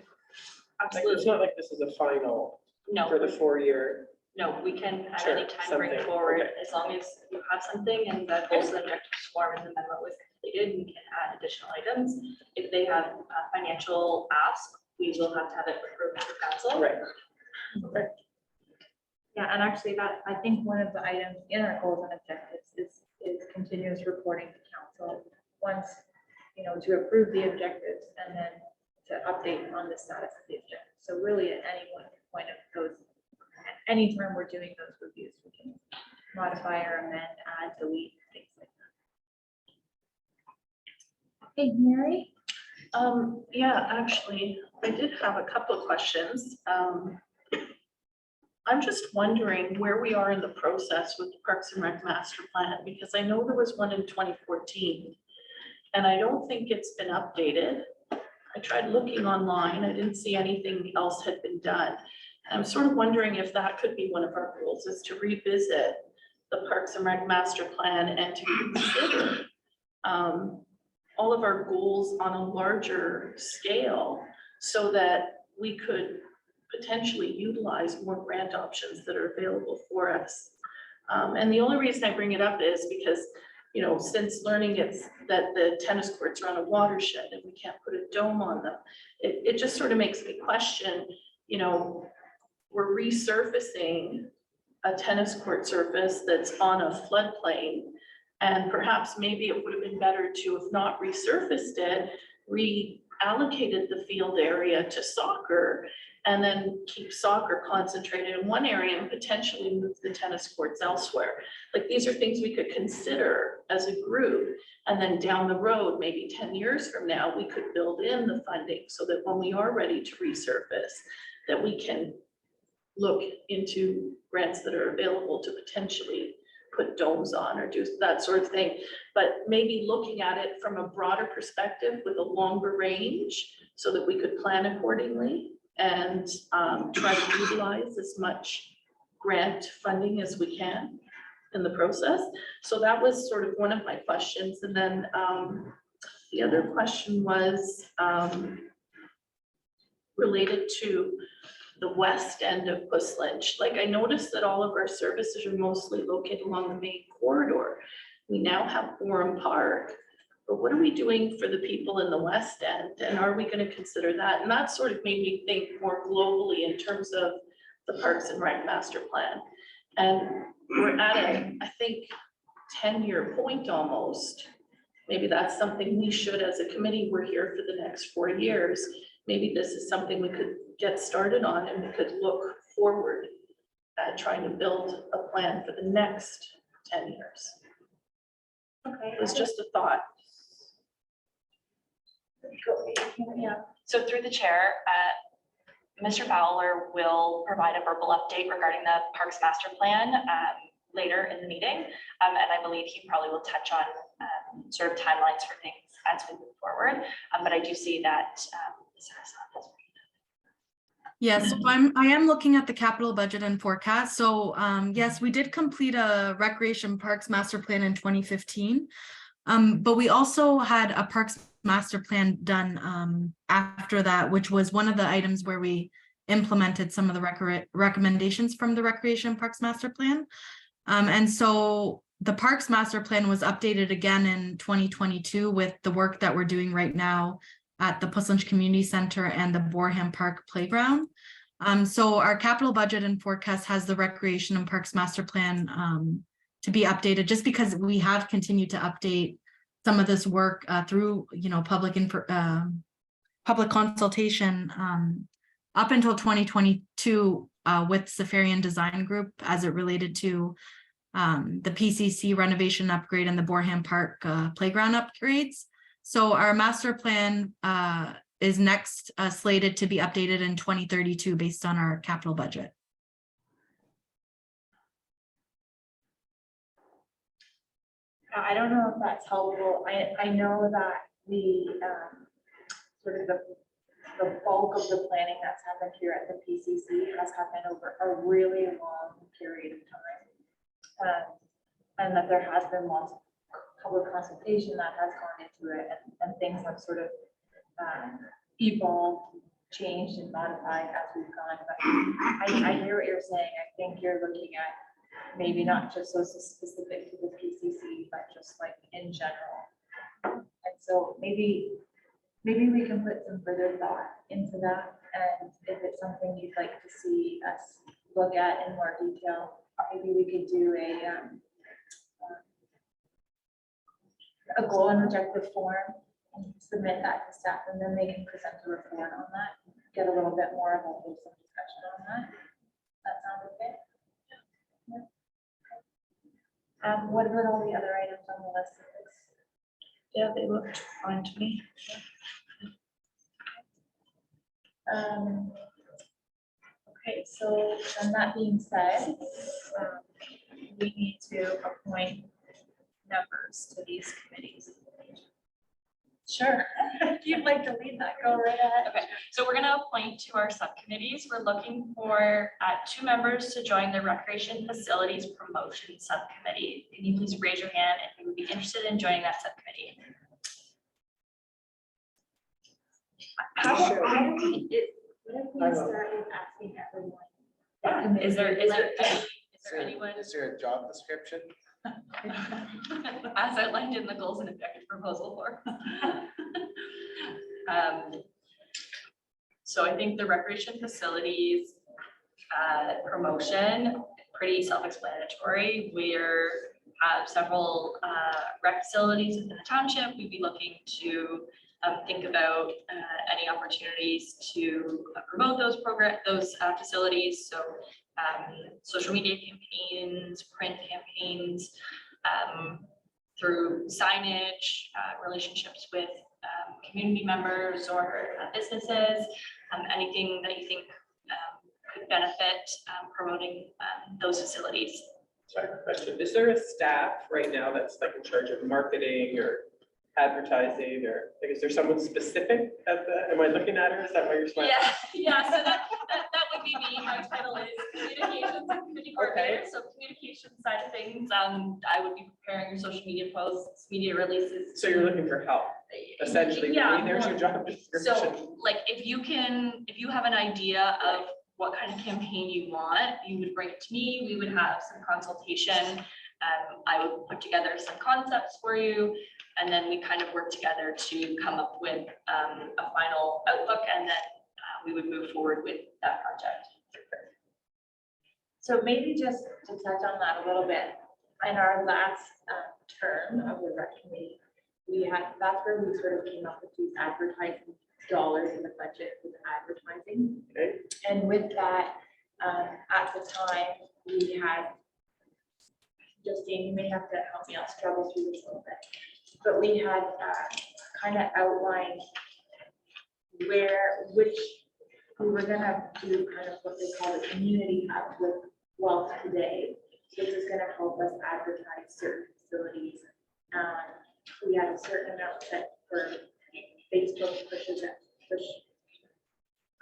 Like, it's not like this is a final No, for the 4-year. no, we can at Sure, any time bring something, forward, okay. as long as you have something and the goals and objectives form and the memo was completed, we can add additional items. If they have a financial ask, we will have to have it approved to council. Right. Yeah, and actually that, I think one of the items in our goals and objectives is continuous reporting to council. Once, to approve the objectives and then to update on the status of the objectives. So really at any one point of those, anytime we're doing those reviews, we can modify or amend, add, delete, things like that. Okay, Mary? Yeah, actually, I did have a couple of questions. I'm just wondering where we are in the process with the Parks and Rec Master Plan, because I know there was one in 2014. And I don't think it's been updated. I tried looking online, I didn't see anything else had been done. I'm sort of wondering if that could be one of our goals, is to revisit the Parks and Rec Master Plan and to consider all of our goals on a larger scale so that we could potentially utilize more grant options that are available for us. And the only reason I bring it up is because, since learning that the tennis courts are on a watershed and we can't put a dome on them, it just sort of makes me question, we're resurfacing a tennis court surface that's on a floodplain. And perhaps maybe it would have been better to, if not resurfaced it, reallocated the field area to soccer and then keep soccer concentrated in one area and potentially move the tennis courts elsewhere. Like, these are things we could consider as a group. And then down the road, maybe 10 years from now, we could build in the funding so that when we are ready to resurface, that we can look into grants that are available to potentially put domes on or do that sort of thing. But maybe looking at it from a broader perspective with a longer range so that we could plan accordingly and try to utilize as much grant funding as we can in the process. So that was sort of one of my questions. And then the other question was related to the west end of Puss Lynch. Like I noticed that all of our services are mostly located along the main corridor. We now have Forum Park, but what are we doing for the people in the west end? And are we going to consider that? And that sort of made me think more globally in terms of the Parks and Rec master plan. And we're at a, I think, 10-year point almost. Maybe that's something we should, as a committee, we're here for the next 4 years. Maybe this is something we could get started on and we could look forward at trying to build a plan for the next 10 years. Okay. It was just a thought. Yeah. So through the chair, Mr. Fowler will provide a verbal update regarding the Parks Master Plan later in the meeting. And I believe he probably will touch on sort of timelines for things as we move forward. But I do see that Yes, so I am looking at the capital budget and forecast. So yes, we did complete a recreation parks master plan in 2015. But we also had a parks master plan done after that, which was one of the items where we implemented some of the recommendations from the recreation parks master plan. And so the parks master plan was updated again in 2022 with the work that we're doing right now at the Puss Lynch Community Center and the Boreham Park Playground. So our capital budget and forecast has the recreation and parks master plan to be updated, just because we have continued to update some of this work through, public consultation up until 2022 with Safarian Design Group as it related to the PCC renovation upgrade and the Boreham Park playground upgrades. So our master plan is next slated to be updated in 2032 based on our capital budget. I don't know if that's helpful. I know that the sort of the bulk of the planning that's happened here at the PCC has happened over a really long period of time. And that there has been lots of public consultation that has gone into it, and things have sort of evolved, changed and modified as we've gone. But I hear what you're saying. I think you're looking at maybe not just so specific to the PCC, but just like in general. And so maybe we can put some further thought into that. And if it's something you'd like to see us look at in more detail, maybe we could do a goal and objective form and submit that to staff, and then they can present a report on that, get a little bit more of a wholesome discussion on that. That sounds okay? Yeah. What about all the other items on the list? Yeah, they looked fine to me. Okay, so then that being said, we need to appoint members to these committees. Sure, if you'd like to lead that, go right ahead. Okay, so we're gonna appoint to our subcommittees. We're looking for 2 members to join the Recreation Facilities Promotion Subcommittee. Can you please raise your hand if you would be interested in joining that subcommittee? What if we start with asking everyone? Yeah, is there anyone? Is there a job description? As outlined in the goals and objectives proposal form. So I think the recreation facilities promotion, pretty self-explanatory. We're have several rec facilities within the township. We'd be looking to think about any opportunities to promote those facilities. So social media campaigns, print campaigns, through signage, relationships with community members or businesses, anything that you think could benefit promoting those facilities. Sorry, question. Is there a staff right now that's like in charge of marketing or advertising, or like, is there someone specific at the, am I looking at her? Is that why you're smiling? Yeah, so that would be me. My title is communications and community coordinator. So communication side of things, I would be preparing your social media posts, media releases. So you're looking for help, essentially. Yeah, I mean, there's your job description. So like if you have an idea of what kind of campaign you want, you would bring it to me, we would have some consultation. I would put together some concepts for you, and then we kind of work together to come up with a final outlook, and then we would move forward with that project. So maybe just to touch on that a little bit, in our last term of the rec committee, that's where we sort of came up with these advertising dollars in the budget with advertising. Okay. And with that, at the time, we had, Justine, you may have to help me, I'll struggle through this a little bit. But we had kind of outlined which we were gonna do kind of what they call the community hub with Wealth Today. This is gonna help us advertise certain facilities. We had a certain amount set for Facebook pushes it,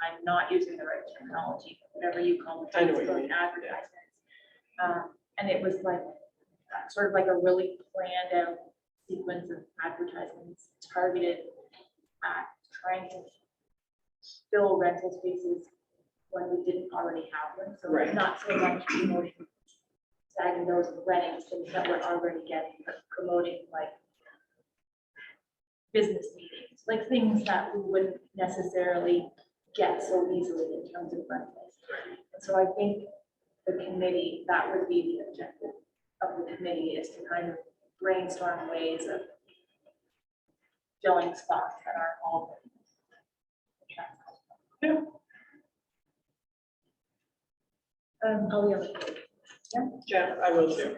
I'm not using the right terminology, whatever you call the I know what you Facebook mean. advertisements. And it was like, sort of like a really planned out sequence of advertisements targeted at trying to fill rental spaces when we didn't already have them. So Right. not so much promoting sagging those weddings, things that we're already getting, but promoting like business meetings, like things that we wouldn't necessarily get so easily in terms of rentals. And so I think the committee, that would be the objective of the committee, is to kind of brainstorm ways of filling spots that aren't all. I'll be able to. Yeah, I will too.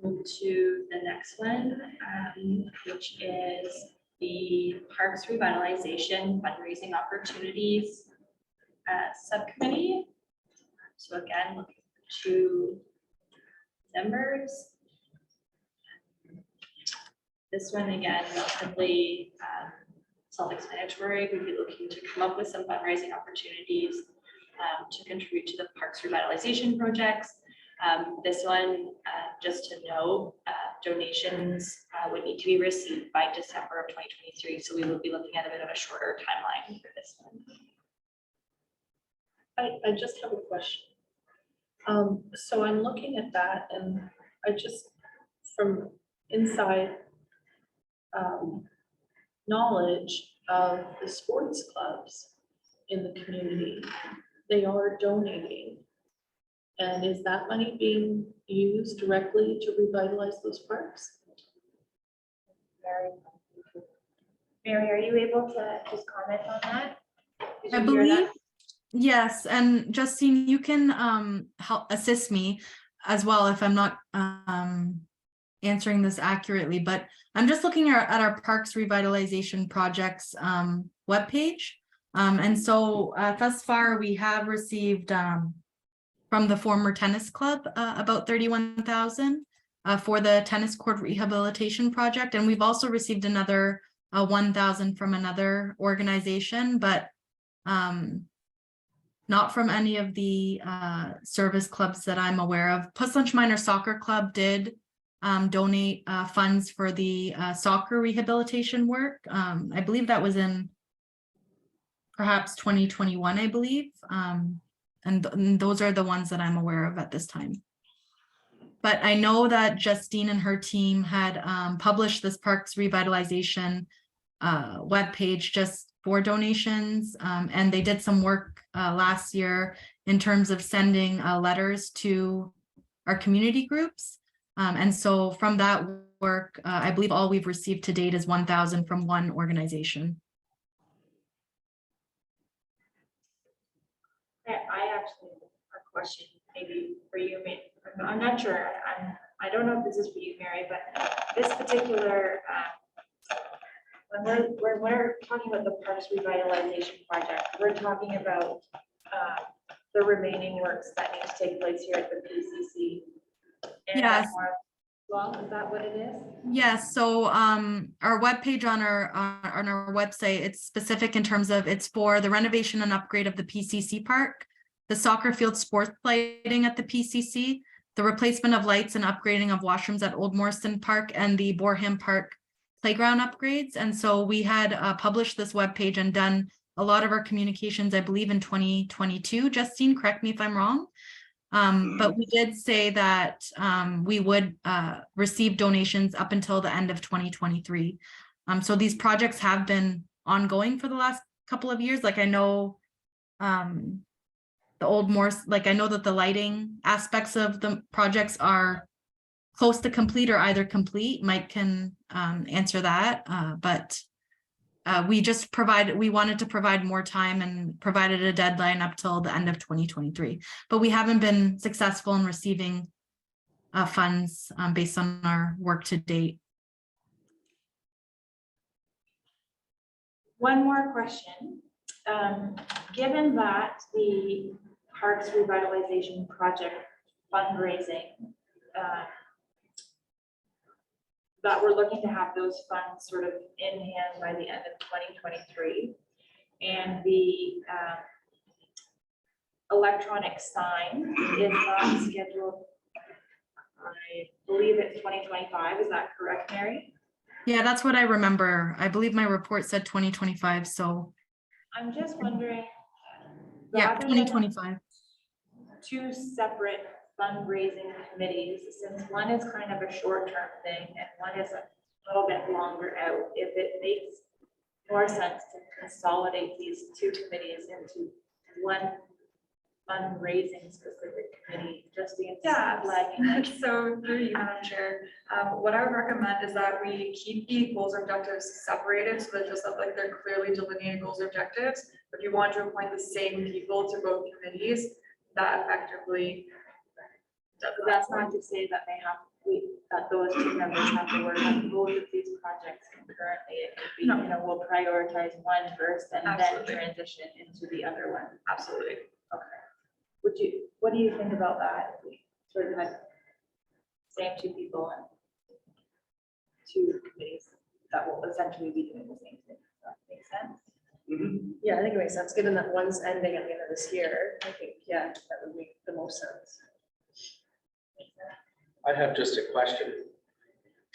Move to the next one, which is the Parks Revitalization Fundraising Opportunities Subcommittee. So again, looking for 2 members. This one, again, relatively self-explanatory. We'd be looking to come up with some fundraising opportunities to contribute to the Parks Revitalization projects. This one, just to note, donations would need to be received by December of 2023. So we will be looking at a bit of a shorter timeline for this one. I just have a question. So I'm looking at that and I just, from inside knowledge of the sports clubs in the community, they are donating. And is that money being used directly to revitalize those parks? Mary, are you able to just comment on that? Did I you hear that? believe, yes, and Justine, you can help assist me as well if I'm not answering this accurately, but I'm just looking at our Parks Revitalization Projects webpage. And so thus far we have received from the former tennis club about 31,000 for the tennis court rehabilitation project. And we've also received another 1,000 from another organization, but not from any of the service clubs that I'm aware of. Puss Lunch Minor Soccer Club did donate funds for the soccer rehabilitation work. I believe that was in perhaps 2021, I believe. And those are the ones that I'm aware of at this time. But I know that Justine and her team had published this Parks Revitalization webpage just for donations. And they did some work last year in terms of sending letters to our community groups. And so from that work, I believe all we've received to date is 1,000 from one organization. I actually have a question maybe for you, I'm not sure, I don't know if this is for you, Mary, but this particular, when we're talking about the Parks Revitalization Project, we're talking about the remaining works that need to take place here at the PCC. and Yes. Well, is that what it is? Yes, so our webpage on our website, it's specific in terms of it's for the renovation and upgrade of the PCC park, the soccer field sports lighting at the PCC, the replacement of lights and upgrading of washrooms at Old Morrison Park and the Boreham Park playground upgrades. And so we had published this webpage and done a lot of our communications, I believe, in 2022. Justine, correct me if I'm wrong. But we did say that we would receive donations up until the end of 2023. So these projects have been ongoing for the last couple of years. Like I know the Old Morse, like I know that the lighting aspects of the projects are close to complete or either complete. Mike can answer that, but we wanted to provide more time and provided a deadline up till the end of 2023. But we haven't been successful in receiving funds based on our work to date. One more question. Given that the Parks Revitalization Project fundraising, that we're looking to have those funds sort of in hand by the end of 2023, and the electronic sign is not scheduled, I believe it's 2025, is that correct, Mary? Yeah, that's what I remember. I believe my report said 2025, so I'm just wondering. yeah, rather than 2025. Two separate fundraising committees, since one is kind of a short-term thing and one is a little bit longer out, if it makes more sense to consolidate these two committees into one fundraising specific committee, just the Yeah. flagging. So through you, Madam Chair, what I would recommend is that we keep the goals and objectives separated so that just look like they're clearly delineated goals and objectives. If you want to appoint the same people to both committees, that effectively. But that's not to say that that those two members have to work on both of these projects concurrently. It could be, No. we'll prioritize one first and Absolutely. then transition into the other one. Absolutely. Okay. What do you think about that? If we sort of had same two people and two committees that will essentially be doing the same thing. Does that make sense? Yeah, I think it makes sense, given that one's ending at the end of this year. I think, yeah, that would make the most sense. I have just a question.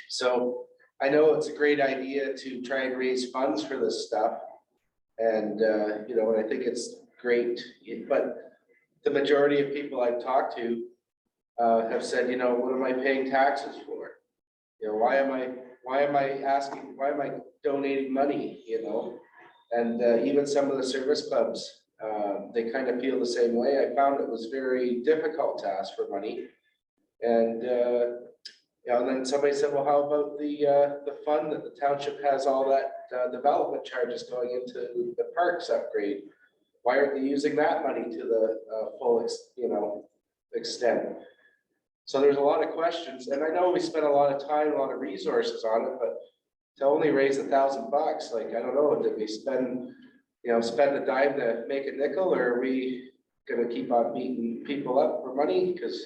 So I know it's a great idea to try and raise funds for this stuff. And, and I think it's great, but the majority of people I've talked to have said, what am I paying taxes for? Why am I donating money, And even some of the service clubs, they kind of feel the same way. I found it was very difficult to ask for money. And, and then somebody said, well, how about the fund that the township has all that development charges going into the parks upgrade? Why aren't they using that money to the full, extent? So there's a lot of questions, and I know we spent a lot of time, a lot of resources on it, but to only raise $1,000, like, I don't know, did we spend a dime to make a nickel, or are we gonna keep on beating people up for money? Because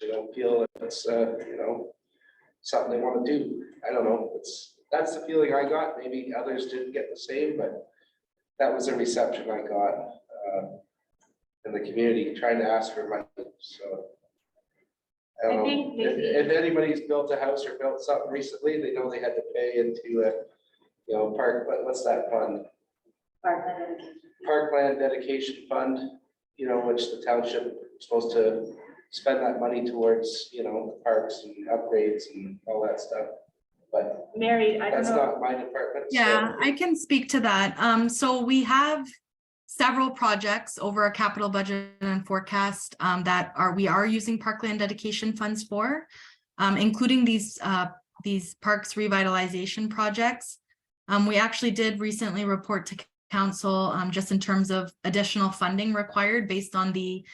they don't feel it's, something they want to do. I don't know. That's the feeling I got. Maybe others didn't get the same, but that was the reception I got in the community trying to ask for money. So I don't I know. think maybe- If anybody's built a house or built something recently, they know they had to pay into a, park, but what's that fund? Parkland dedication. Parkland dedication fund, which the township is supposed to spend that money towards, the parks and upgrades and all that stuff. But Mary, I don't that's know. not my department. so- Yeah, I can speak to that. So we have several projects over a capital budget and forecast that we are using Parkland dedication funds for, including these parks revitalization projects. We actually did recently report to council just in terms of additional funding required based on the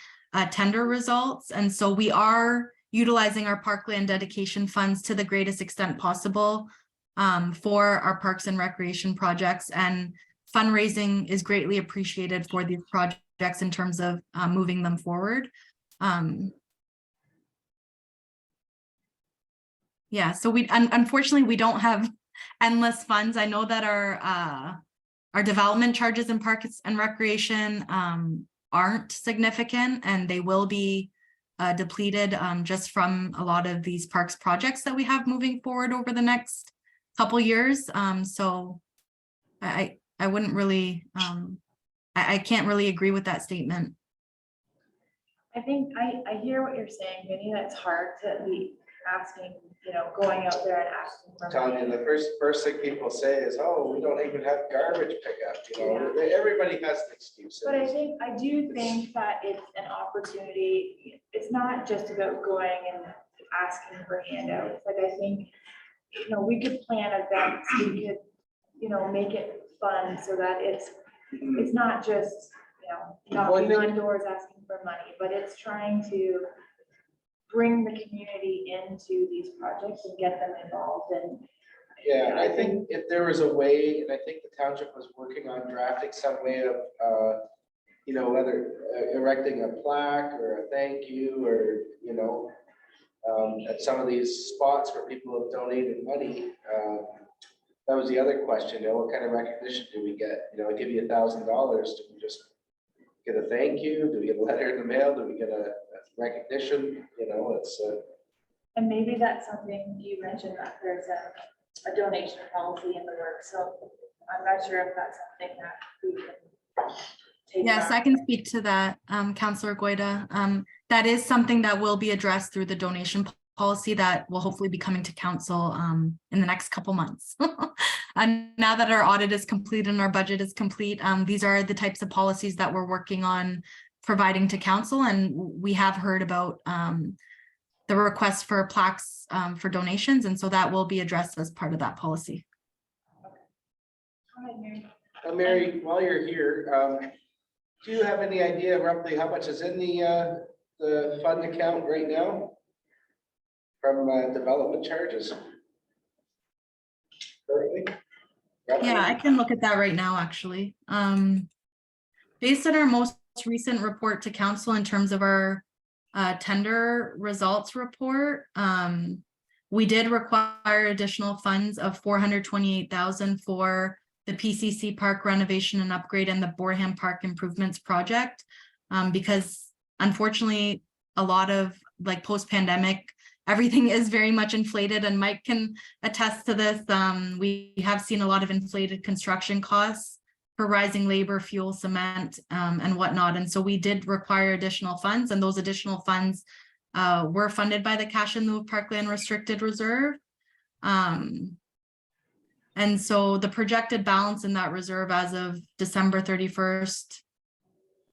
tender results. And so we are utilizing our Parkland dedication funds to the greatest extent possible for our parks and recreation projects, and fundraising is greatly appreciated for these projects in terms of moving them forward. Yeah, so unfortunately we don't have endless funds. I know that our development charges in Parks and Recreation aren't significant, and they will be depleted just from a lot of these parks projects that we have moving forward over the next couple years. So I wouldn't really, I can't really agree with that statement. I think I hear what you're saying, Vinny, that's hard to be asking, going out there and asking for Telling you, money. the first thing people say is, oh, we don't even have garbage pickup, everybody has an excuse. But I do think that it's an opportunity. It's not just about going and asking for handouts. Like, I think, we could plan events, we could, make it fun so that it's not just, Well, I knocking think- on doors asking for money, but it's trying to bring the community into these projects and get them involved and. Yeah, I think if there was a way, and I think the township was working on drafting some way of, whether erecting a plaque or a thank you, or, at some of these spots where people have donated money. That was the other question, what kind of recognition do we get? I give you $1,000, do we just get a thank you? Do we get a letter in the mail? Do we get a recognition? It's. And maybe that's something you mentioned, that there's a donation policy in the works, so I'm not sure if that's something that we can take. Yes, I back. can speak to that, Councillor Goida. That is something that will be addressed through the donation policy that will hopefully be coming to council in the next couple months. And now that our audit is complete and our budget is complete, these are the types of policies that we're working on providing to council, and we have heard about the request for plaques for donations, and so that will be addressed as part of that policy. Go ahead, Mary. Mary, while you're here, do you have any idea roughly how much is in the fund account right now from development charges? Currently? Roughly? Yeah, I can look at that right now, actually. Based on our most recent report to council in terms of our tender results report, we did require additional funds of 428,000 for the PCC Park renovation and upgrade and the Boreham Park improvements project, because unfortunately, a lot of post-pandemic, everything is very much inflated, and Mike can attest to this. We have seen a lot of inflated construction costs for rising labor, fuel, cement, and whatnot. And so we did require additional funds, and those additional funds were funded by the cash in lieu of Parkland Restricted Reserve. And so the projected balance in that reserve as of December 31st,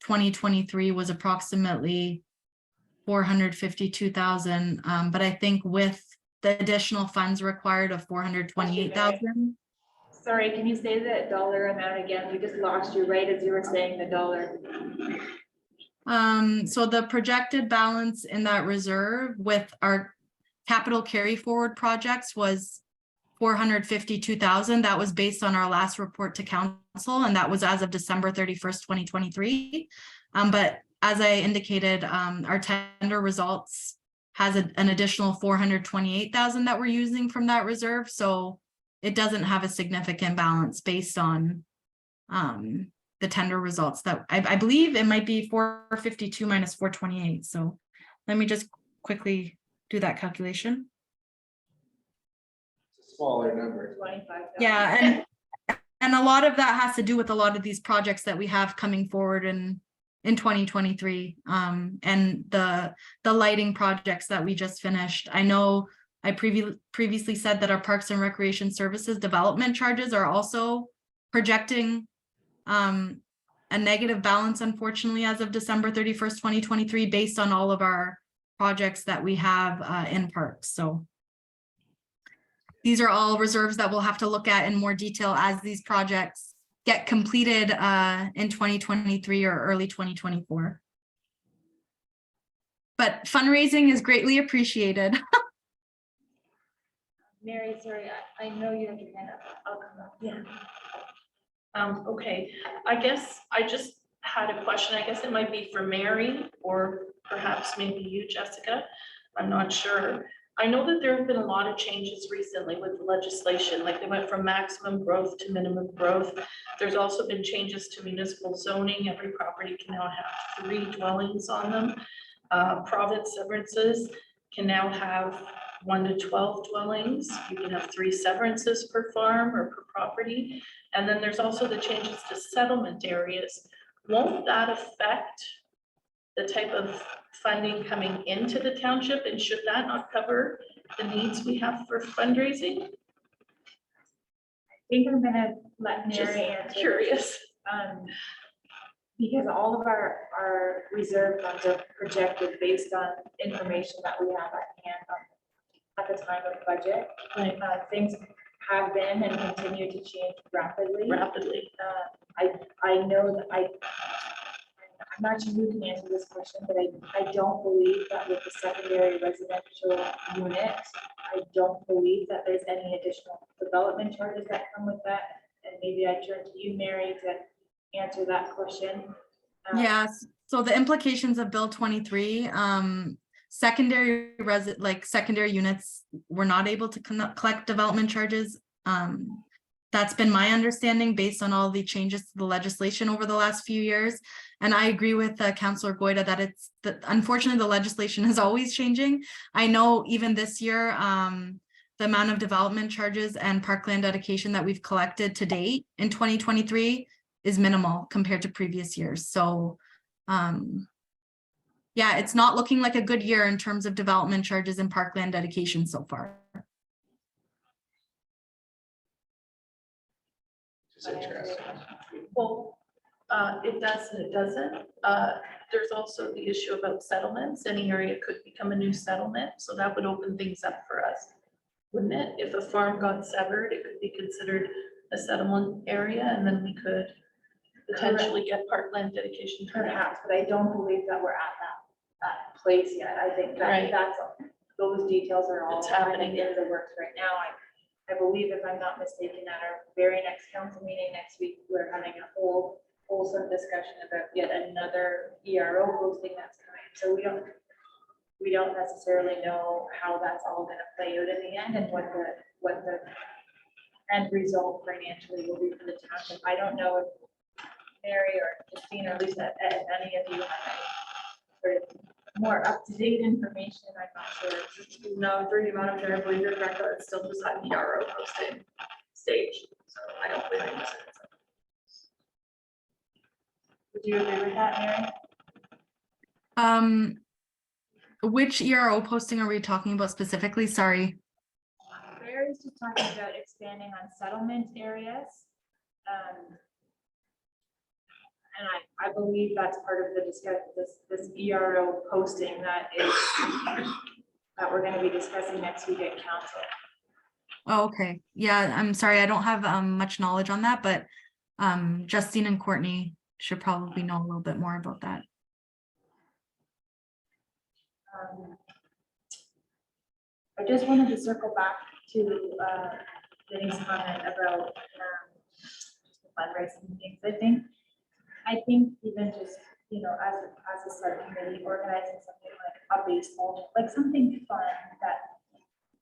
2023 was approximately 452,000. But I think with the additional funds required of 428,000. Sorry, can you say the dollar amount again? We just lost you right as you were saying the dollar. So the projected balance in that reserve with our capital carry forward projects was 452,000. That was based on our last report to council, and that was as of December 31st, 2023. But as I indicated, our tender results has an additional 428,000 that we're using from that reserve. So it doesn't have a significant balance based on the tender results that I believe it might be 452 minus 428. So let me just quickly do that calculation. It's a smaller number. 25,000. Yeah, and a lot of that has to do with a lot of these projects that we have coming forward in 2023, and the lighting projects that we just finished. I know I previously said that our Parks and Recreation Services development charges are also projecting a negative balance, unfortunately, as of December 31st, 2023, based on all of our projects that we have in parks. So these are all reserves that we'll have to look at in more detail as these projects get completed in 2023 or early 2024. But fundraising is greatly appreciated. Mary, sorry, I know you have your hand up. I'll come up. Yeah. Okay, I guess I just had a question. I guess it might be for Mary or perhaps maybe you, Jessica. I'm not sure. I know that there have been a lot of changes recently with the legislation, like they went from maximum growth to minimum growth. There's also been changes to municipal zoning. Every property can now have 3 dwellings on them. Province severances can now have 1 to 12 dwellings. You can have 3 severances per farm or per property. And then there's also the changes to settlement areas. Won't that affect the type of funding coming into the township, and should that not cover the needs we have for fundraising? I think I'm gonna let Just Mary answer. curious. Because all of our reserve funds are projected based on information that we have at hand at the time of budget. Right. Things have been and continue to change rapidly. Rapidly. I know that I'm not sure who can answer this question, but I don't believe that with the secondary residential unit, I don't believe that there's any additional development charges that come with that. And maybe I turn to you, Mary, to answer that question. Yes, so the implications of Bill 23, secondary secondary units were not able to collect development charges. That's been my understanding based on all the changes to the legislation over the last few years. And I agree with Councillor Goida that unfortunately the legislation is always changing. I know even this year, the amount of development charges and parkland dedication that we've collected to date in 2023 is minimal compared to previous years. So yeah, it's not looking like a good year in terms of development charges and parkland dedication so far. Just interesting. Well, it does and it doesn't. There's also the issue about settlements. Any area could become a new settlement, so that would open things up for us, wouldn't it? If a farm got severed, it could be considered a settlement area, and then we could potentially get parkland dedication. for that. Perhaps, but I don't believe that we're at that place yet. I think Right. those details are all It's kind of happening. in the works right now. I believe, if I'm not mistaken, at our very next council meeting next week, we're having a wholesome discussion about yet another ERO posting that's coming. So we don't necessarily know how that's all gonna play out in the end and what the end result financially will be for the township. I don't know if Mary or Christine, or Lisa, if any of you have any sort of more up-to-date information. I'm not sure. No, through you, Madam Chair, I believe you're correct, that it's still just at the RO posting stage, so I don't believe I missed it. Would you agree with that, Mary? Which ERO posting are we talking about specifically? Sorry. Mary's just talking about expanding on settlement areas. And I believe that's part of the this ERO posting that we're gonna be discussing next week at council. Oh, okay. Yeah, I'm sorry. I don't have much knowledge on that, but Justine and Courtney should probably know a little bit more about that. I just wanted to circle back to Denny's comment about fundraising things. I think even just, as a subcommittee, organizing something like a baseball, like something fun that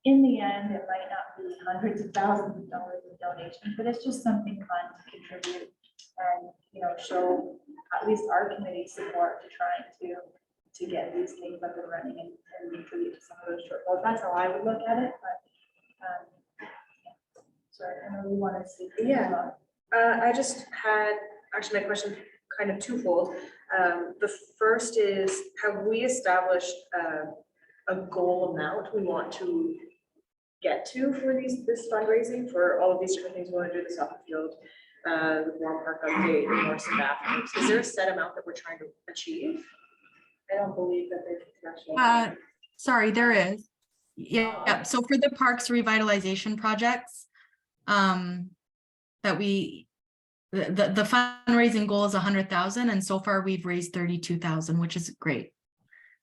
in the end, it might not be hundreds of thousands of dollars in donation, but it's just something fun to contribute and, show at least our committee support to trying to get these things up and running and contribute to some of those shortfalls. That's how I would look at it, but sorry, I know you wanted to speak. Yeah. I just had, actually, my question kind of twofold. The first is, have we established a goal amount we want to get to for this fundraising, for all of these different things we want to do, the soccer field, the Warren Park update, the Morrison bathrooms? Is there a set amount that we're trying to achieve? I don't believe that there's a threshold. Sorry, there is. Yeah, so for the parks revitalization projects, that the fundraising goal is 100,000, and so far we've raised 32,000, which is great.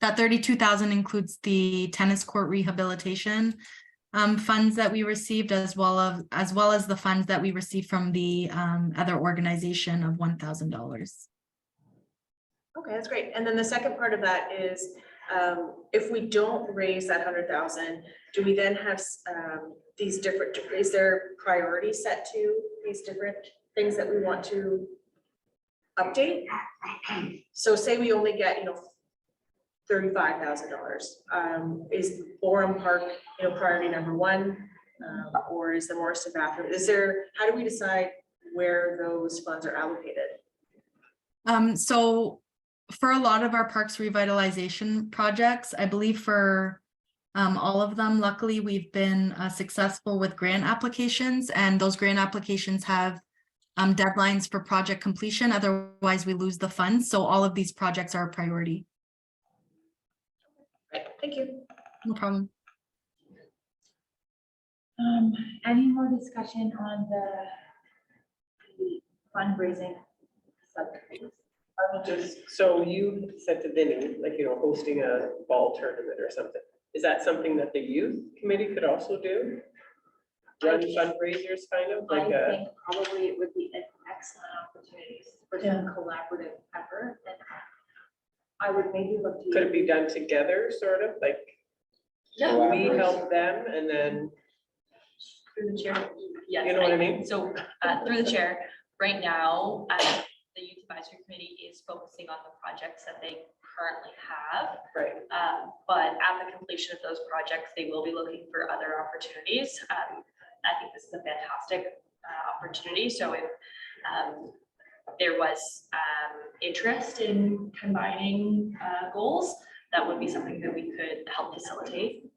That 32,000 includes the tennis court rehabilitation funds that we received, as well as the funds that we received from the other organization of $1,000. Okay, that's great. And then the second part of that is, If we don't raise that 100,000, do we then have these different, is there priority set to these different things that we want to update? So say we only get, $35,000. Is Borum Park, priority number one? Or is the Morrison bathroom? How do we decide where those funds are allocated? So for a lot of our parks revitalization projects, I believe for all of them, luckily, we've been successful with grant applications, and those grant applications have deadlines for project completion. Otherwise, we lose the funds. So all of these projects are a priority. Right, thank you. No problem. Any more discussion on the fundraising subcommittees? So you said to Vinny, hosting a ball tournament or something. Is that something that the youth committee could also do? Run fundraisers kind of I like a, think probably it would be an excellent opportunity for some collaborative effort. And I would maybe look to. could it be done together, sort of like we help them and then, Through the chair. Yes. you know what I mean? So through the chair, right now, the youth advisory committee is focusing on the projects that they currently have. Right. But at the completion of those projects, they will be looking for other opportunities. I think this is a fantastic opportunity. So if there was interest in combining goals, that would be something that we could help facilitate.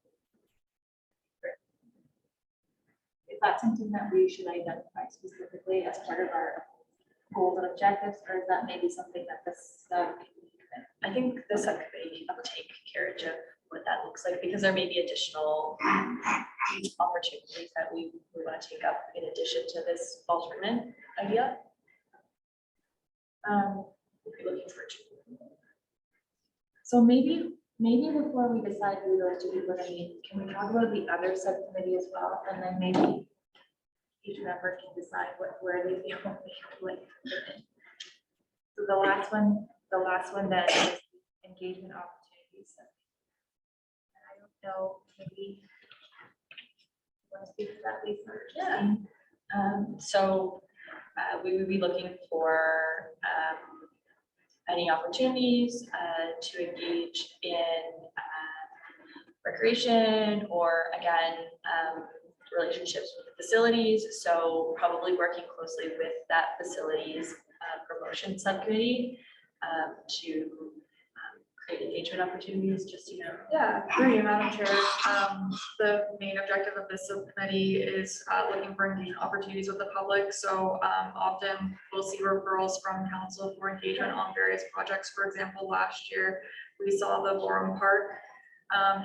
Is that something that we should identify specifically as part of our goals and objectives, or is that maybe something that the subcommittee? I think the subcommittee can take carriage of what that looks like, because there may be additional opportunities that we want to take up in addition to this fall tournament idea. If you're looking for two. So maybe before we decide who those two people are gonna meet, can we talk about the other subcommittee as well? And then maybe each member can decide where they feel like. So the last one then is engagement opportunities. And I don't know, maybe. Want to speak to that, Lisa? Yeah. So we would be looking for any opportunities to engage in recreation, or again, relationships with the facilities. So probably working closely with that facilities promotion subcommittee to create engagement opportunities, just, Yeah, through you, Madam Chair. The main objective of this subcommittee is looking for engagement opportunities with the public. So often we'll see referrals from council for engagement on various projects. For example, last year, we saw the Borum Park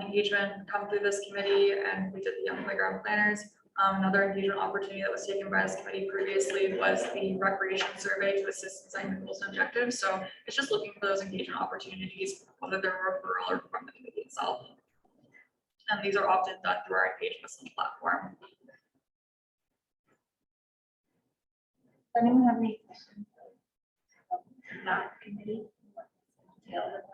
engagement come through this committee, and we did the Young Playground Planners. Another engagement opportunity that was taken by this committee previously was the recreation survey to assist in setting the goals and objectives. So it's just looking for those engagement opportunities, whether they're a referral or from the committee itself. And these are often done through our engagement platform. Does anyone have any questions? That committee? Details of that?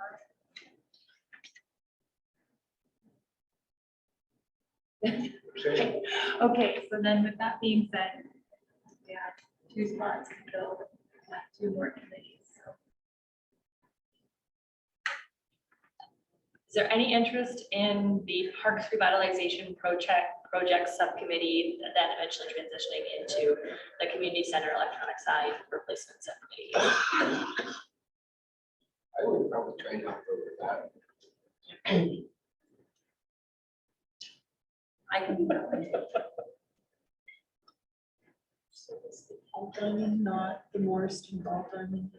Okay, so then with that being said, we have 2 spots to fill, 2 more committees. So is there any interest in the Parks Revitalization project subcommittee, then eventually transitioning into the community center electronic sign replacement subcommittee? I would probably try to help her with that. I can. So is the Ball Diamond not the Morrison Ball Diamond?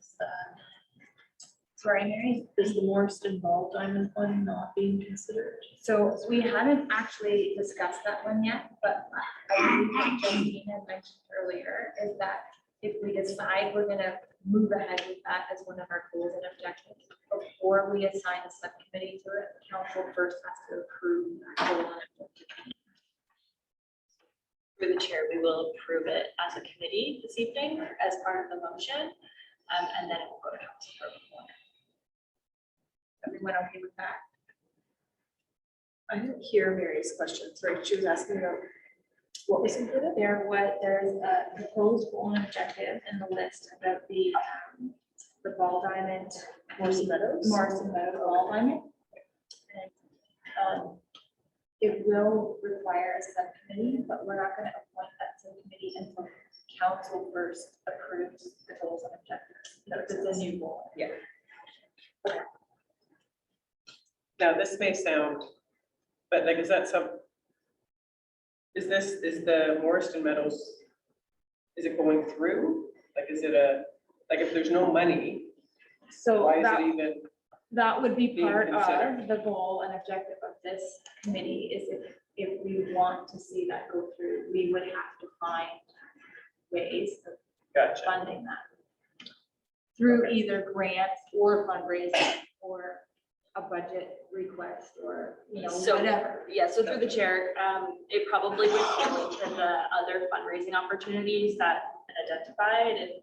sorry, Mary. Is the Morrison Ball Diamond one not being considered? So we haven't actually discussed that one yet, but I believe what Justine had mentioned earlier is that if we decide we're gonna move ahead with that as one of our goals and objectives, before we assign a subcommittee to it, council first has to approve that goal and objective. Through the chair, we will approve it as a committee this evening as part of the motion, and then it will go to council for approval. Everyone okay with that? I didn't hear Mary's question. Sorry, she was asking about what was included? There's a proposed goal and objective in the list about the ball diamond. Morrison Meadows? Morrison Meadows ball diamond. And, it will require a subcommittee, but we're not gonna appoint that subcommittee until council first approves the goals and objectives. Because it's a new goal. Yeah. Now, this may sound, but like, is that is the Morriston Meadows, is it going through? Like, is it like, if there's no money, So why is that, it even? that would be being part considered? of the goal and objective of this committee is if we want to see that go through, we would have to find ways of Gotcha. funding that. Through either grants or fundraising or a budget request or, So- whatever. Yeah, so through the chair, it probably would go into the other fundraising opportunities that have been identified, and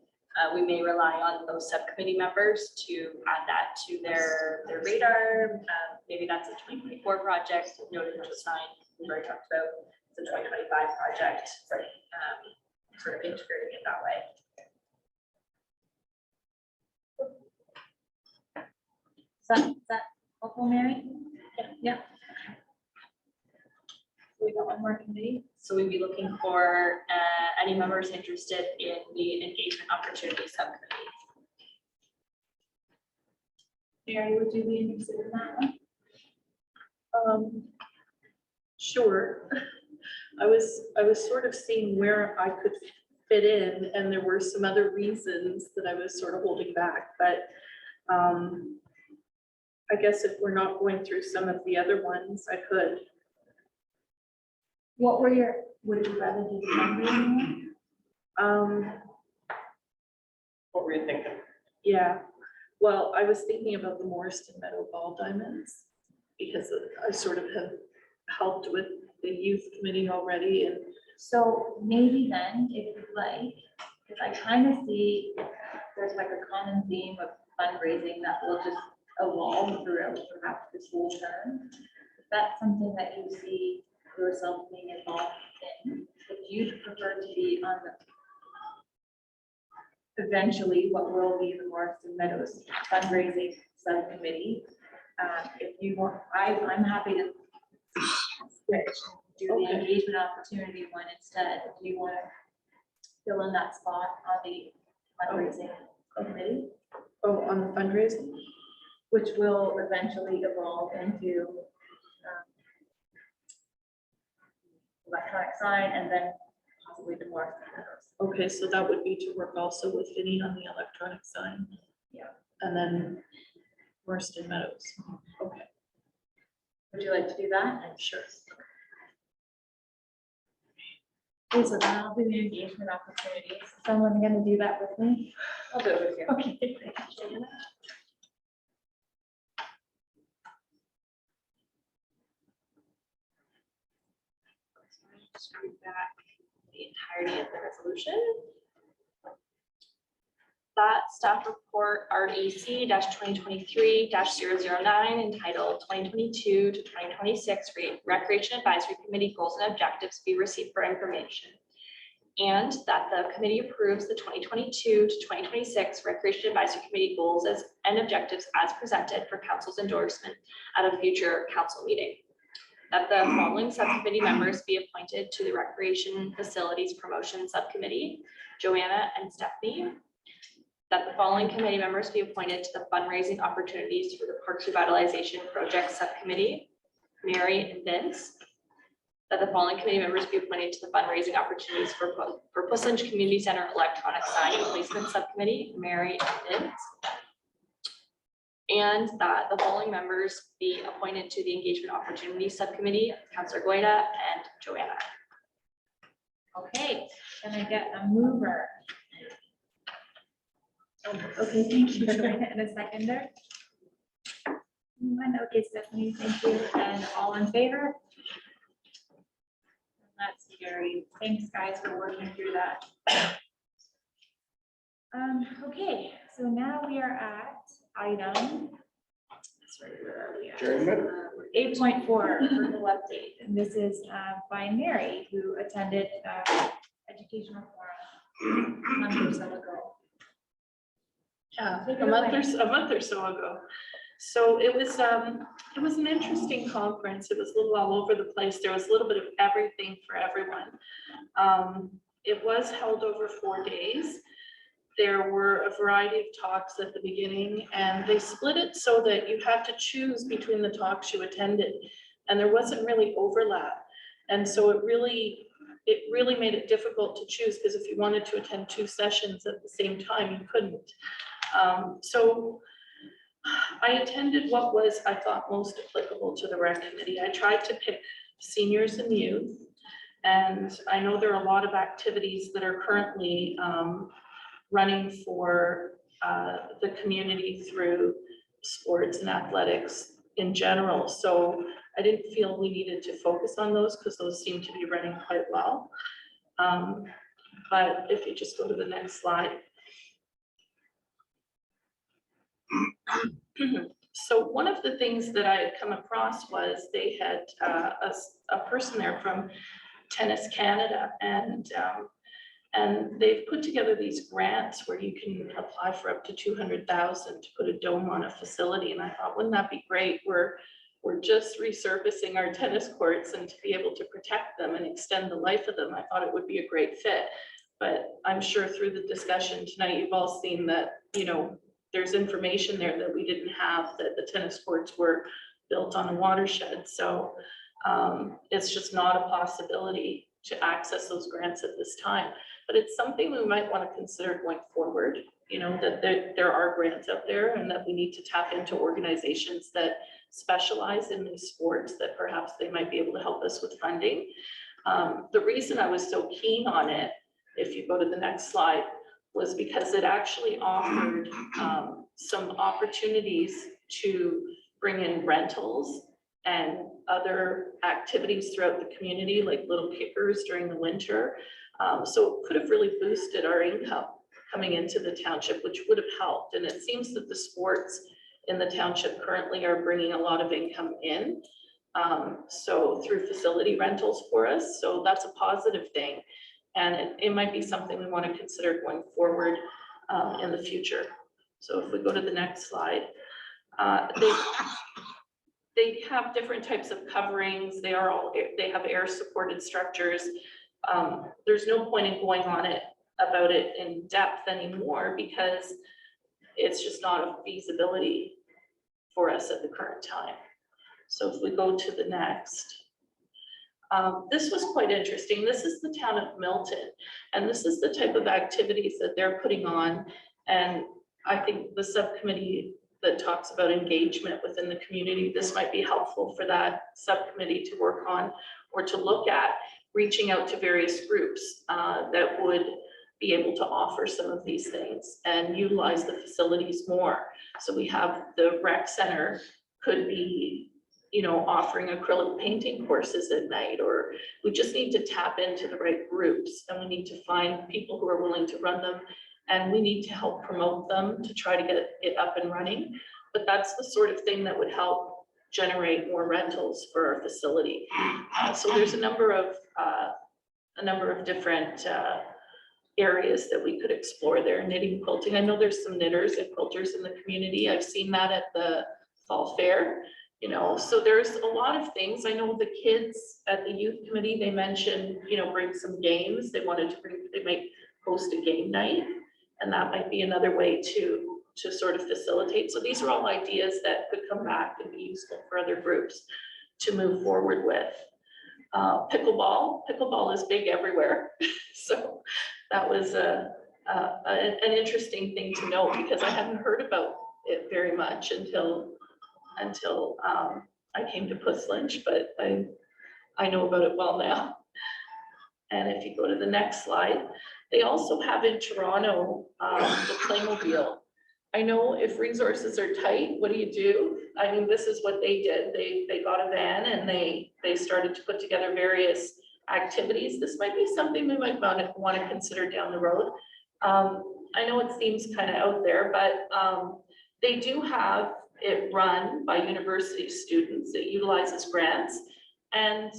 we may rely on those subcommittee members to add that to their radar. Maybe that's a 2024 project, noted to sign, we've already talked about, it's a 2025 project, but sort of integrating it that way. Is that helpful, Mary? Yeah. We got one more committee. So we'd be looking for any members interested in the engagement opportunity subcommittee. Mary, would you be interested in that one? Sure. I was sort of seeing where I could fit in, and there were some other reasons that I was sort of holding back, but I guess if we're not going through some of the other ones, I could. What were would you rather do the fundraising one? What were you thinking? Yeah, well, I was thinking about the Morriston Meadow Ball Diamonds, because I sort of have helped with the youth committee already, and So maybe then, if you'd like, because I kind of see there's like a common theme of fundraising that will just evolve throughout perhaps this whole term. If that's something that you see yourself being involved in, if you'd prefer to be on the eventually what will be the Morrison Meadows fundraising subcommittee, if you want, I'm happy to switch, do the Okay. engagement opportunity one instead. Do you want to fill in that spot on the fundraising committee, oh, on the fundraising. which will eventually evolve into electronic sign and then possibly the Morrison Meadows. Okay, so that would be to work also with Vinnie on the electronic sign. Yeah. And then Morriston Meadows. Okay, Would you like to do that? I'm sure. Okay, so then I'll do the engagement opportunities. Is someone gonna do that with me? I'll do it with you. Okay. Just read back the entirety of the resolution. That staff report REC 2023-009 entitled 2022 to 2026 Recreation Advisory Committee Goals and Objectives be received for information. And that the committee approves the 2022 to 2026 Recreation Advisory Committee goals and objectives as presented for council's endorsement at a future council meeting. That the following subcommittee members be appointed to the Recreation Facilities Promotion Subcommittee, Joanna and Stephanie. That the following committee members be appointed to the Fundraising Opportunities for the Parks Revitalization Project Subcommittee, Mary and Vince. That the following committee members be appointed to the Fundraising Opportunities for Pusslinch Community Center Electronic Sign Placement Subcommittee, Mary and Vince. And that the following members be appointed to the Engagement Opportunities Subcommittee, Councillor Goida and Joanna. Okay, can I get a mover? Okay, thank you, Joanna, and a seconder. Okay, Stephanie, thank you, and all in favor? That's carried. Thanks, guys, for working through that. Okay, so now we are at item. Sorry, where are we at? Adjournment? We're 8.4, verbal update, and this is by Mary, who attended educational forum a month or so ago. Yeah, Take a it month away. or, a month or so ago. So it was an interesting conference. It was a little all over the place. There was a little bit of everything for everyone. It was held over 4 days. There were a variety of talks at the beginning, and they split it so that you had to choose between the talks you attended, and there wasn't really overlap. And so it really made it difficult to choose, because if you wanted to attend 2 sessions at the same time, you couldn't. So I attended what was, I thought, most applicable to the rec committee. I tried to pick seniors and youth, and I know there are a lot of activities that are currently running for the community through sports and athletics in general. So I didn't feel we needed to focus on those, because those seem to be running quite well. But if you just go to the next slide. So one of the things that I had come across was they had a person there from Tennis Canada, and they've put together these grants where you can apply for up to 200,000 to put a dome on a facility. And I thought, wouldn't that be great? We're just resurfacing our tennis courts, and to be able to protect them and extend the life of them, I thought it would be a great fit. But I'm sure through the discussion tonight, you've all seen that, you know, there's information there that we didn't have, that the tennis courts were built on a watershed. So it's just not a possibility to access those grants at this time. But it's something we might want to consider going forward, you know, that there are grants out there, and that we need to tap into organizations that specialize in these sports, that perhaps they might be able to help us with funding. The reason I was so keen on it, if you go to the next slide, was because it actually offered some opportunities to bring in rentals and other activities throughout the community, like little kickers during the winter. So it could have really boosted our income coming into the township, which would have helped. And it seems that the sports in the township currently are bringing a lot of income in. So through facility rentals for us. So that's a positive thing. And it might be something we want to consider going forward in the future. So if we go to the next slide, they have different types of coverings. They have air supported structures. There's no point in going on about it in depth anymore, because it's just not a feasibility for us at the current time. So if we go to the next. This was quite interesting. This is the town of Milton, and this is the type of activities that they're putting on. And I think the subcommittee that talks about engagement within the community, this might be helpful for that subcommittee to work on, or to look at reaching out to various groups that would be able to offer some of these things and utilize the facilities more. So we have the rec center could be, you know, offering acrylic painting courses at night, or we just need to tap into the right groups, and we need to find people who are willing to run them, and we need to help promote them to try to get it up and running. But that's the sort of thing that would help generate more rentals for our facility. So there's a number of different areas that we could explore there. Knitting, quilting. I know there's some knitters and quilters in the community. I've seen that at the fall fair. You know, so there's a lot of things. I know the kids at the youth committee, they mentioned, you know, bring some games. They might host a game night, and that might be another way to sort of facilitate. So these are all ideas that could come back and be useful for other groups to move forward with. Pickleball is big everywhere. So that was an interesting thing to know, because I hadn't heard about it very much until I came to Puss Lynch, but I know about it well now. And if you go to the next slide, they also have in Toronto, the Playmobile. I know if resources are tight, what do? I mean, this is what they did. They got a van, and they started to put together various activities. This might be something we might want to consider down the road. I know it seems kind of out there, but they do have it run by university students. It utilizes grants. And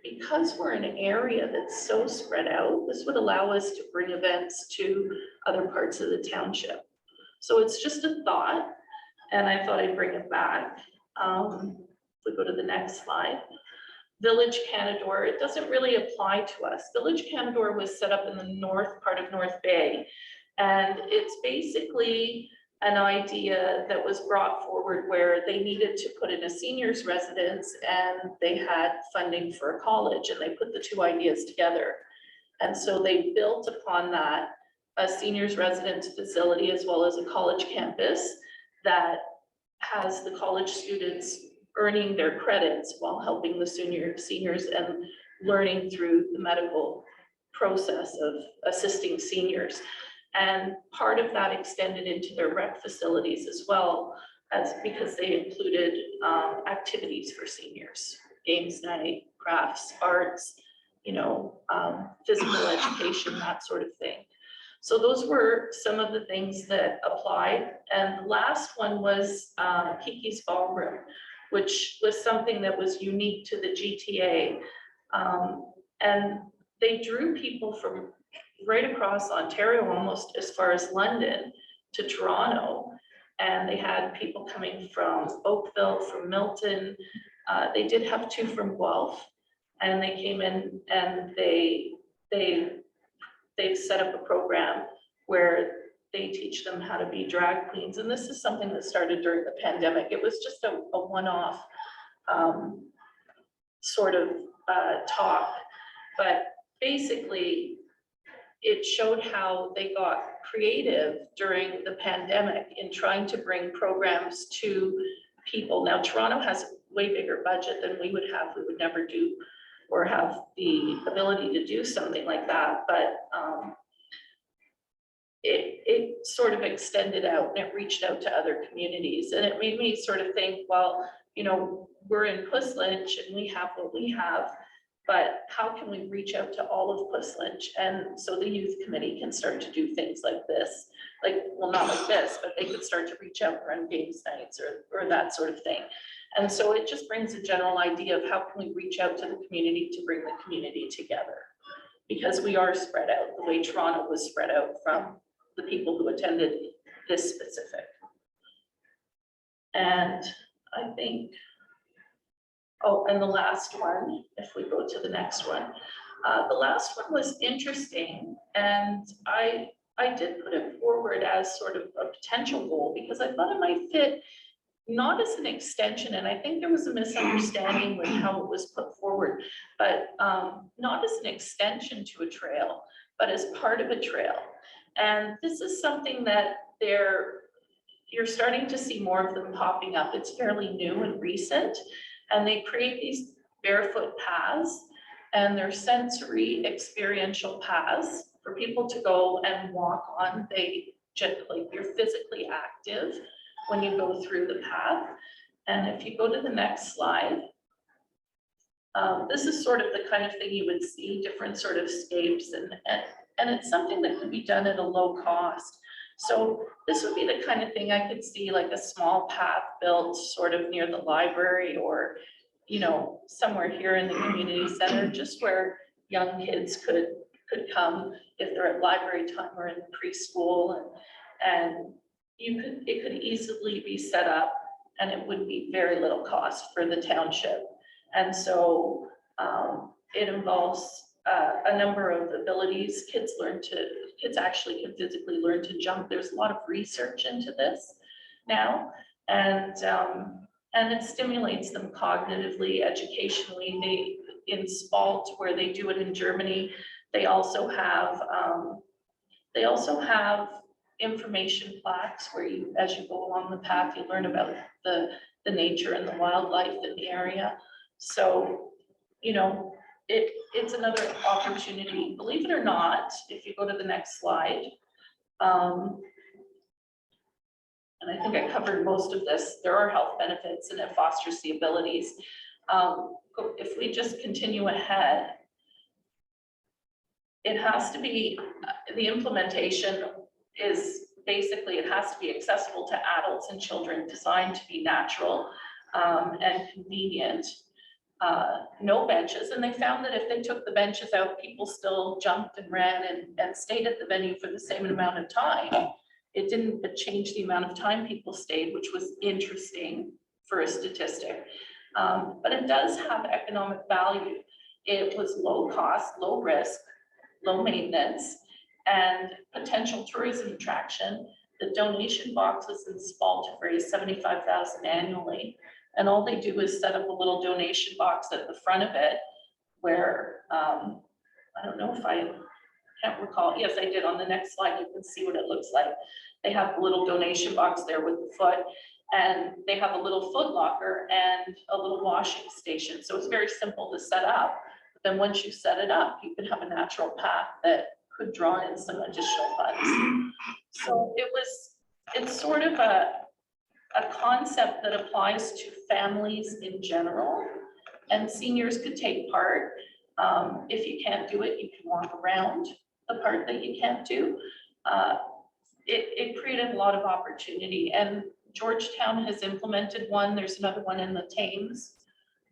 because we're in an area that's so spread out, this would allow us to bring events to other parts of the township. So it's just a thought, and I thought I'd bring it back. If we go to the next slide. Village Canadore, it doesn't really apply to us. Village Canadore was set up in the north part of North Bay. And it's basically an idea that was brought forward where they needed to put in a seniors residence and they had funding for a college, and they put the two ideas together. And so they built upon that a seniors residence facility as well as a college campus that has the college students earning their credits while helping the seniors and learning through the medical process of assisting seniors. And part of that extended into their rec facilities as well, as because they included activities for seniors, games night, crafts, arts, physical education, that sort of thing. So those were some of the things that applied. And the last one was Kiki's Ballroom, which was something that was unique to the GTA. And they drew people from right across Ontario, almost as far as London to Toronto. And they had people coming from Oakville, from Milton. They did have two from Guelph, and they came in and they've set up a program where they teach them how to be drag queens. And this is something that started during the pandemic. It was just a one-off sort of talk, but basically it showed how they got creative during the pandemic in trying to bring programs to people. Now, Toronto has a way bigger budget than we would have. We would never do or have the ability to do something like that, but it sort of extended out and it reached out to other communities. And it made me sort of think, well, we're in Puss Lynch and we have what we have, but how can we reach out to all of Puss Lynch? And so the youth committee can start to do things like this, well, not like this, but they could start to reach out around games nights or that sort of thing. And so it just brings a general idea of how can we reach out to the community to bring the community together, because we are spread out the way Toronto was spread out from the people who attended this specific. And I think, oh, and the last one, if we go to the next one, the last one was interesting, and I did put it forward as sort of a potential goal because I thought it might fit not as an extension, and I think there was a misunderstanding with how it was put forward, but not as an extension to a trail, but as part of a trail. And this is something that you're starting to see more of them popping up. It's fairly new and recent, and they create these barefoot paths, and they're sensory experiential paths for people to go and walk on. You're physically active when you go through the path. And if you go to the next slide, this is sort of the kind of thing you would see, different sort of scapes, and it's something that could be done at a low cost. So this would be the kind of thing I could see, like a small path built sort of near the library or, somewhere here in the community center, just where young kids could come if they're at library time or in preschool, and it could easily be set up, and it would be very little cost for the township. And so it involves a number of abilities. Kids actually can physically learn to jump. There's a lot of research into this now, and it stimulates them cognitively, educationally. In Spalt, where they do it in Germany, they also have information plaques where as you go along the path, you learn about the nature and the wildlife in the area. So, it's another opportunity, believe it or not, if you go to the next slide. And I think I covered most of this. There are health benefits and it fosters the abilities. If we just continue ahead, it has to be, the implementation is basically it has to be accessible to adults and children, designed to be natural and convenient. No benches, and they found that if they took the benches out, people still jumped and ran and stayed at the venue for the same amount of time. It didn't change the amount of time people stayed, which was interesting for a statistic. But it does have economic value. It was low cost, low risk, low maintenance, and potential tourism attraction. The donation box was installed to raise $75,000 annually. And all they do is set up a little donation box at the front of it where, I don't know if I can't recall. Yes, I did. On the next slide, you can see what it looks like. They have a little donation box there with the foot, and they have a little foot locker and a little washing station. So it's very simple to set up. But then once you set it up, you can have a natural path that could draw in some additional funds. So it's sort of a concept that applies to families in general, and seniors could take part. If you can't do it, you can walk around the part that you can't do. It created a lot of opportunity, and Georgetown has implemented one. There's another one in the Thames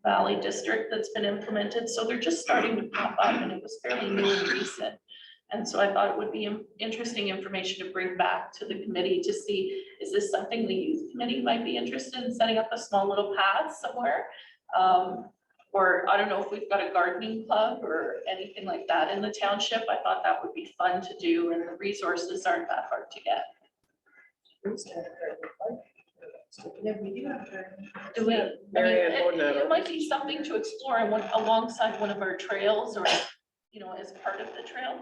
Valley District that's been implemented. So they're just starting to pop up, and it was fairly new and recent. And so I thought it would be interesting information to bring back to the committee to see, is this something the youth committee might be interested in setting up a small little path somewhere? Or I don't know if we've got a gardening club or anything like that in the township. I thought that would be fun to do, and the resources aren't that hard to get. Yeah, we do have to. Do we? Mary Ann Bodnar. It might be something to explore alongside one of our trails, or, you know, as part of the trail.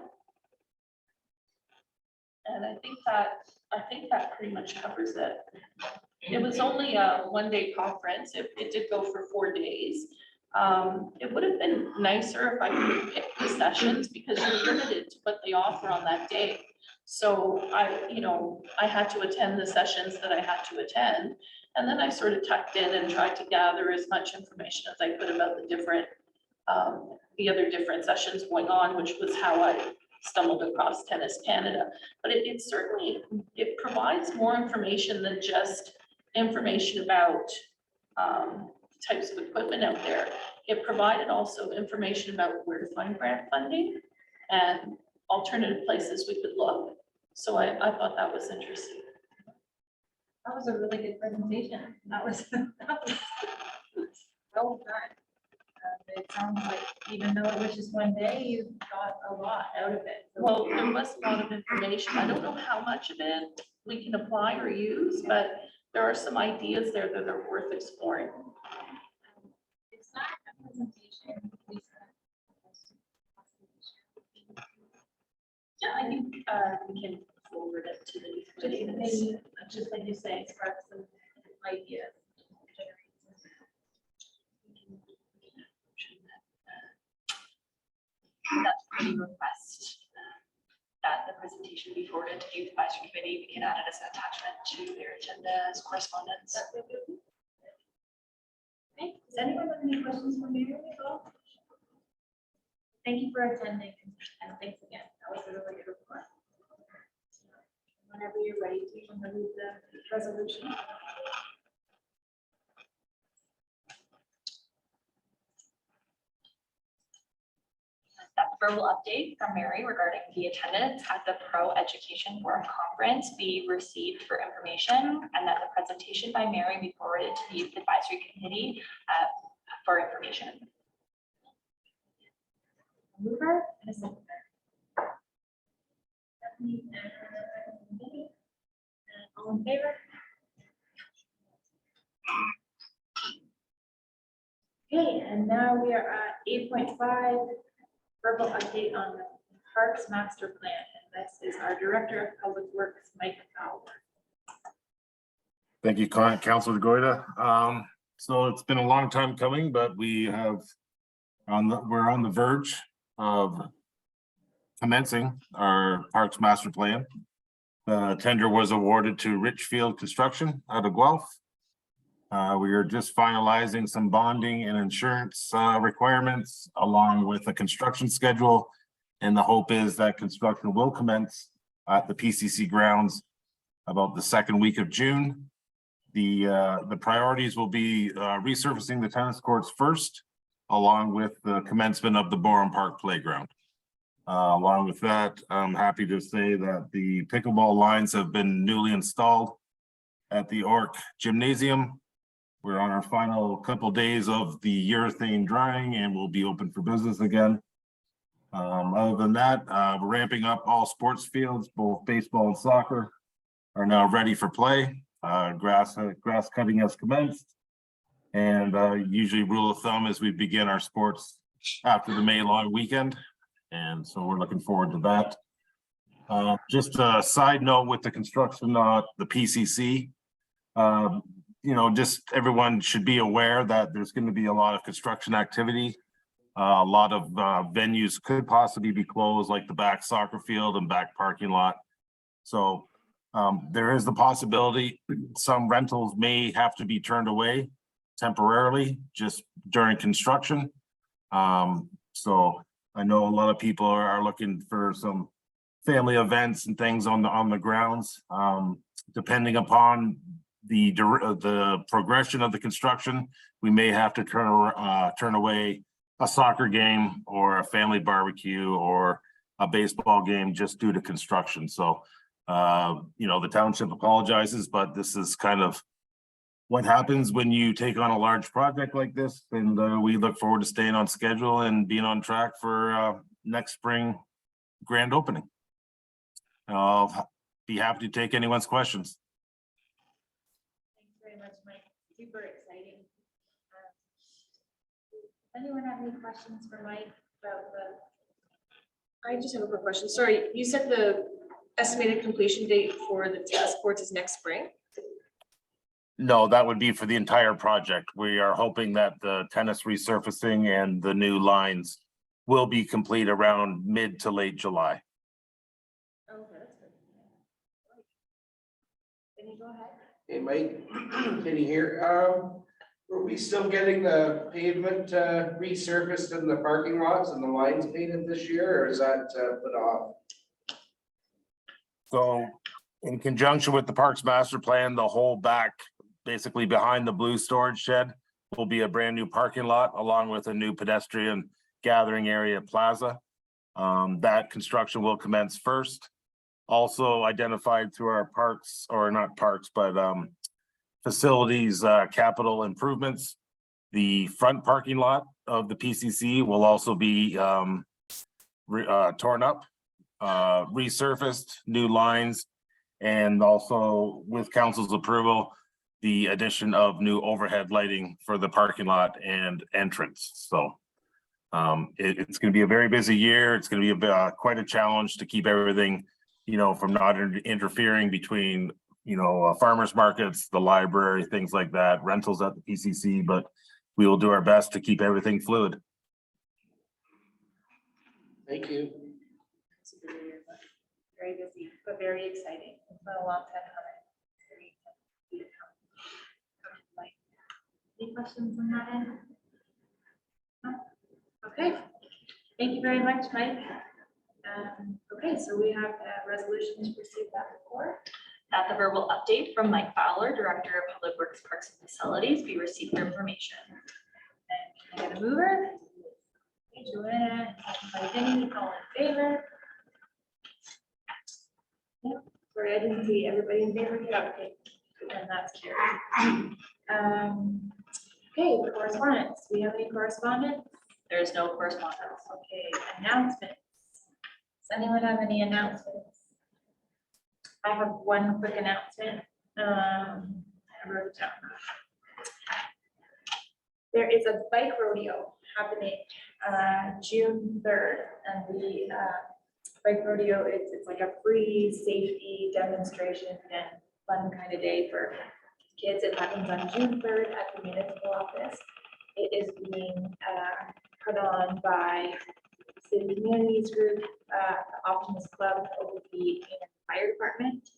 And I think that pretty much covers it. It was only a one-day conference. It did go for 4 days. It would have been nicer if I could pick the sessions, because you're limited to what they offer on that day. So I had to attend the sessions that I had to attend. And then I sort of tucked in and tried to gather as much information as I could about the other different sessions going on, which was how I stumbled across Tennis Canada. But it certainly provides more information than just information about types of equipment out there. It provided also information about where to find grant funding and alternative places we could look. So I thought that was interesting. That was a really good presentation. That was well done. It sounds like even though it was just one day, you got a lot out of it. Well, there was a lot of information. I don't know how much of it we can apply or use, but there are some ideas there that are worth exploring. It's not a presentation, Lisa. Yeah, I think we can forward it to the committee. Maybe, just like you say, spark some ideas. That's pretty request that the presentation be forwarded to the youth advisory committee. We can add it as an attachment to their agenda as correspondence. Okay, does anyone have any questions for Mary at all? Thank you for attending, and thanks again. That was a really good report. Whenever you're ready, you can move the resolution. That verbal update from Mary regarding the attendance at the Pro Education Forum Conference be received for information, and that the presentation by Mary be forwarded to the Youth Advisory Committee for information. Mover and a seconder. Stephanie and Vicky. All in favor? Okay, and now we are at 8.5, verbal update on the Parks Master Plan. And this is our Director of Public Works, Mike Fowler. Thank you, Councilor Goida. So it's been a long time coming, but we're on the verge of commencing our Parks Master Plan. The tender was awarded to Richfield Construction out of Guelph. We are just finalizing some bonding and insurance requirements along with a construction schedule. And the hope is that construction will commence at the PCC grounds about the second week of June. The priorities will be resurfacing the tennis courts first, along with the commencement of the Borum Park Playground. Along with that, I'm happy to say that the pickleball lines have been newly installed at the Orc Gymnasium. We're on our final couple days of the urethane drying and we'll be open for business again. Other than that, we're ramping up all sports fields, both baseball and soccer are now ready for play. Grass cutting has commenced. And usually rule of thumb is we begin our sports after the May long weekend. And so we're looking forward to that. Just a side note with the construction, the PCC, you know, just everyone should be aware that there's going to be a lot of construction activity. A lot of venues could possibly be closed, like the back soccer field and back parking lot. So there is the possibility some rentals may have to be turned away temporarily just during construction. So I know a lot of people are looking for some family events and things on the grounds. Depending upon the progression of the construction, we may have to turn away a soccer game or a family barbecue or a baseball game just due to construction. So, you know, the township apologizes, but this is kind of what happens when you take on a large project like this. And we look forward to staying on schedule and being on track for next spring grand opening. I'll be happy to take anyone's questions. Thanks very much, Mike. Super exciting. Does anyone have any questions for Mike about the? I just have a quick question. Sorry, you said the estimated completion date for the tennis courts is next spring? No, that would be for the entire project. We are hoping that the tennis resurfacing and the new lines will be complete around mid to late July. Okay, that's good. Can you go ahead? Hey, Mike, can you hear? Are we still getting the pavement resurfaced in the parking lots and the lines painted this year, or is that put off? So in conjunction with the Parks Master Plan, the whole back, basically behind the blue storage shed, will be a brand new parking lot along with a new pedestrian gathering area plaza. That construction will commence first. Also identified through our parks, or not parks, but facilities capital improvements. The front parking lot of the PCC will also be torn up, resurfaced, new lines, and also with council's approval, the addition of new overhead lighting for the parking lot and entrance. So it's going to be a very busy year. It's going to be quite a challenge to keep everything, you know, from not interfering between, you know, farmers markets, the library, things like that, rentals at the PCC, but we will do our best to keep everything fluid. Thank you. Super busy, but very busy, but very exciting. It's been a long time coming. Very exciting to come to light. Any questions on that end? No? Okay, thank you very much, Mike. Okay, so we have a resolution to receive that report. That the verbal update from Mike Fowler, Director of Public Works, Parks and Facilities, be received for information. And can I get a mover? Okay, Joanna, second by Vinnie, all in favor? Yep, sorry, I didn't see everybody in favor. Yeah, okay, and that's carried. Okay, correspondence. Do we have any correspondence? There is no correspondence. Okay, announcements. Does anyone have any announcements? I have one quick announcement. I wrote it down. There is a bike rodeo happening June 3rd, and the bike rodeo it's like a free safety demonstration and fun kind of day for kids. It happens on June 3rd at the municipal office. It is being put on by City Communities Group, the Optimist Club, OPP, and Fire Department.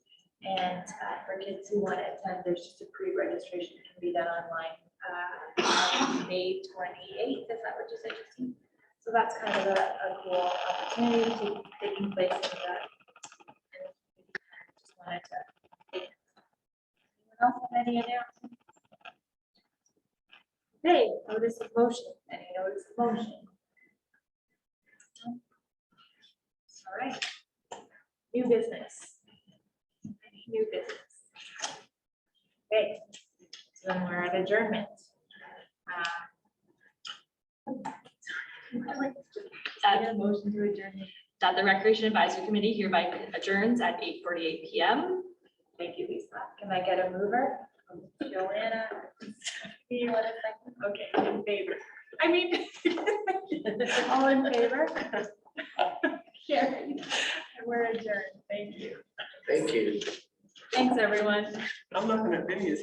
And for kids who want to attend, there's just a pre-registration that can be done online. May 28th, is that what you said, Justine? So that's kind of a cool opportunity to taking place in the. And just wanted to take else have any announcements? Okay, notice of motion, any notice of motion? All right. New business. Any new business? Okay, so then we're at adjournment. Motion to adjourn. That the Recreation Advisory Committee hereby adjourns at 8:48 PM. Thank you, Lisa. Can I get a mover? Joanna? You want a second? Okay, in favor. I mean. All in favor? Carried. We're adjourned. Thank you. Thank you. Thanks, everyone. I'm not gonna finish.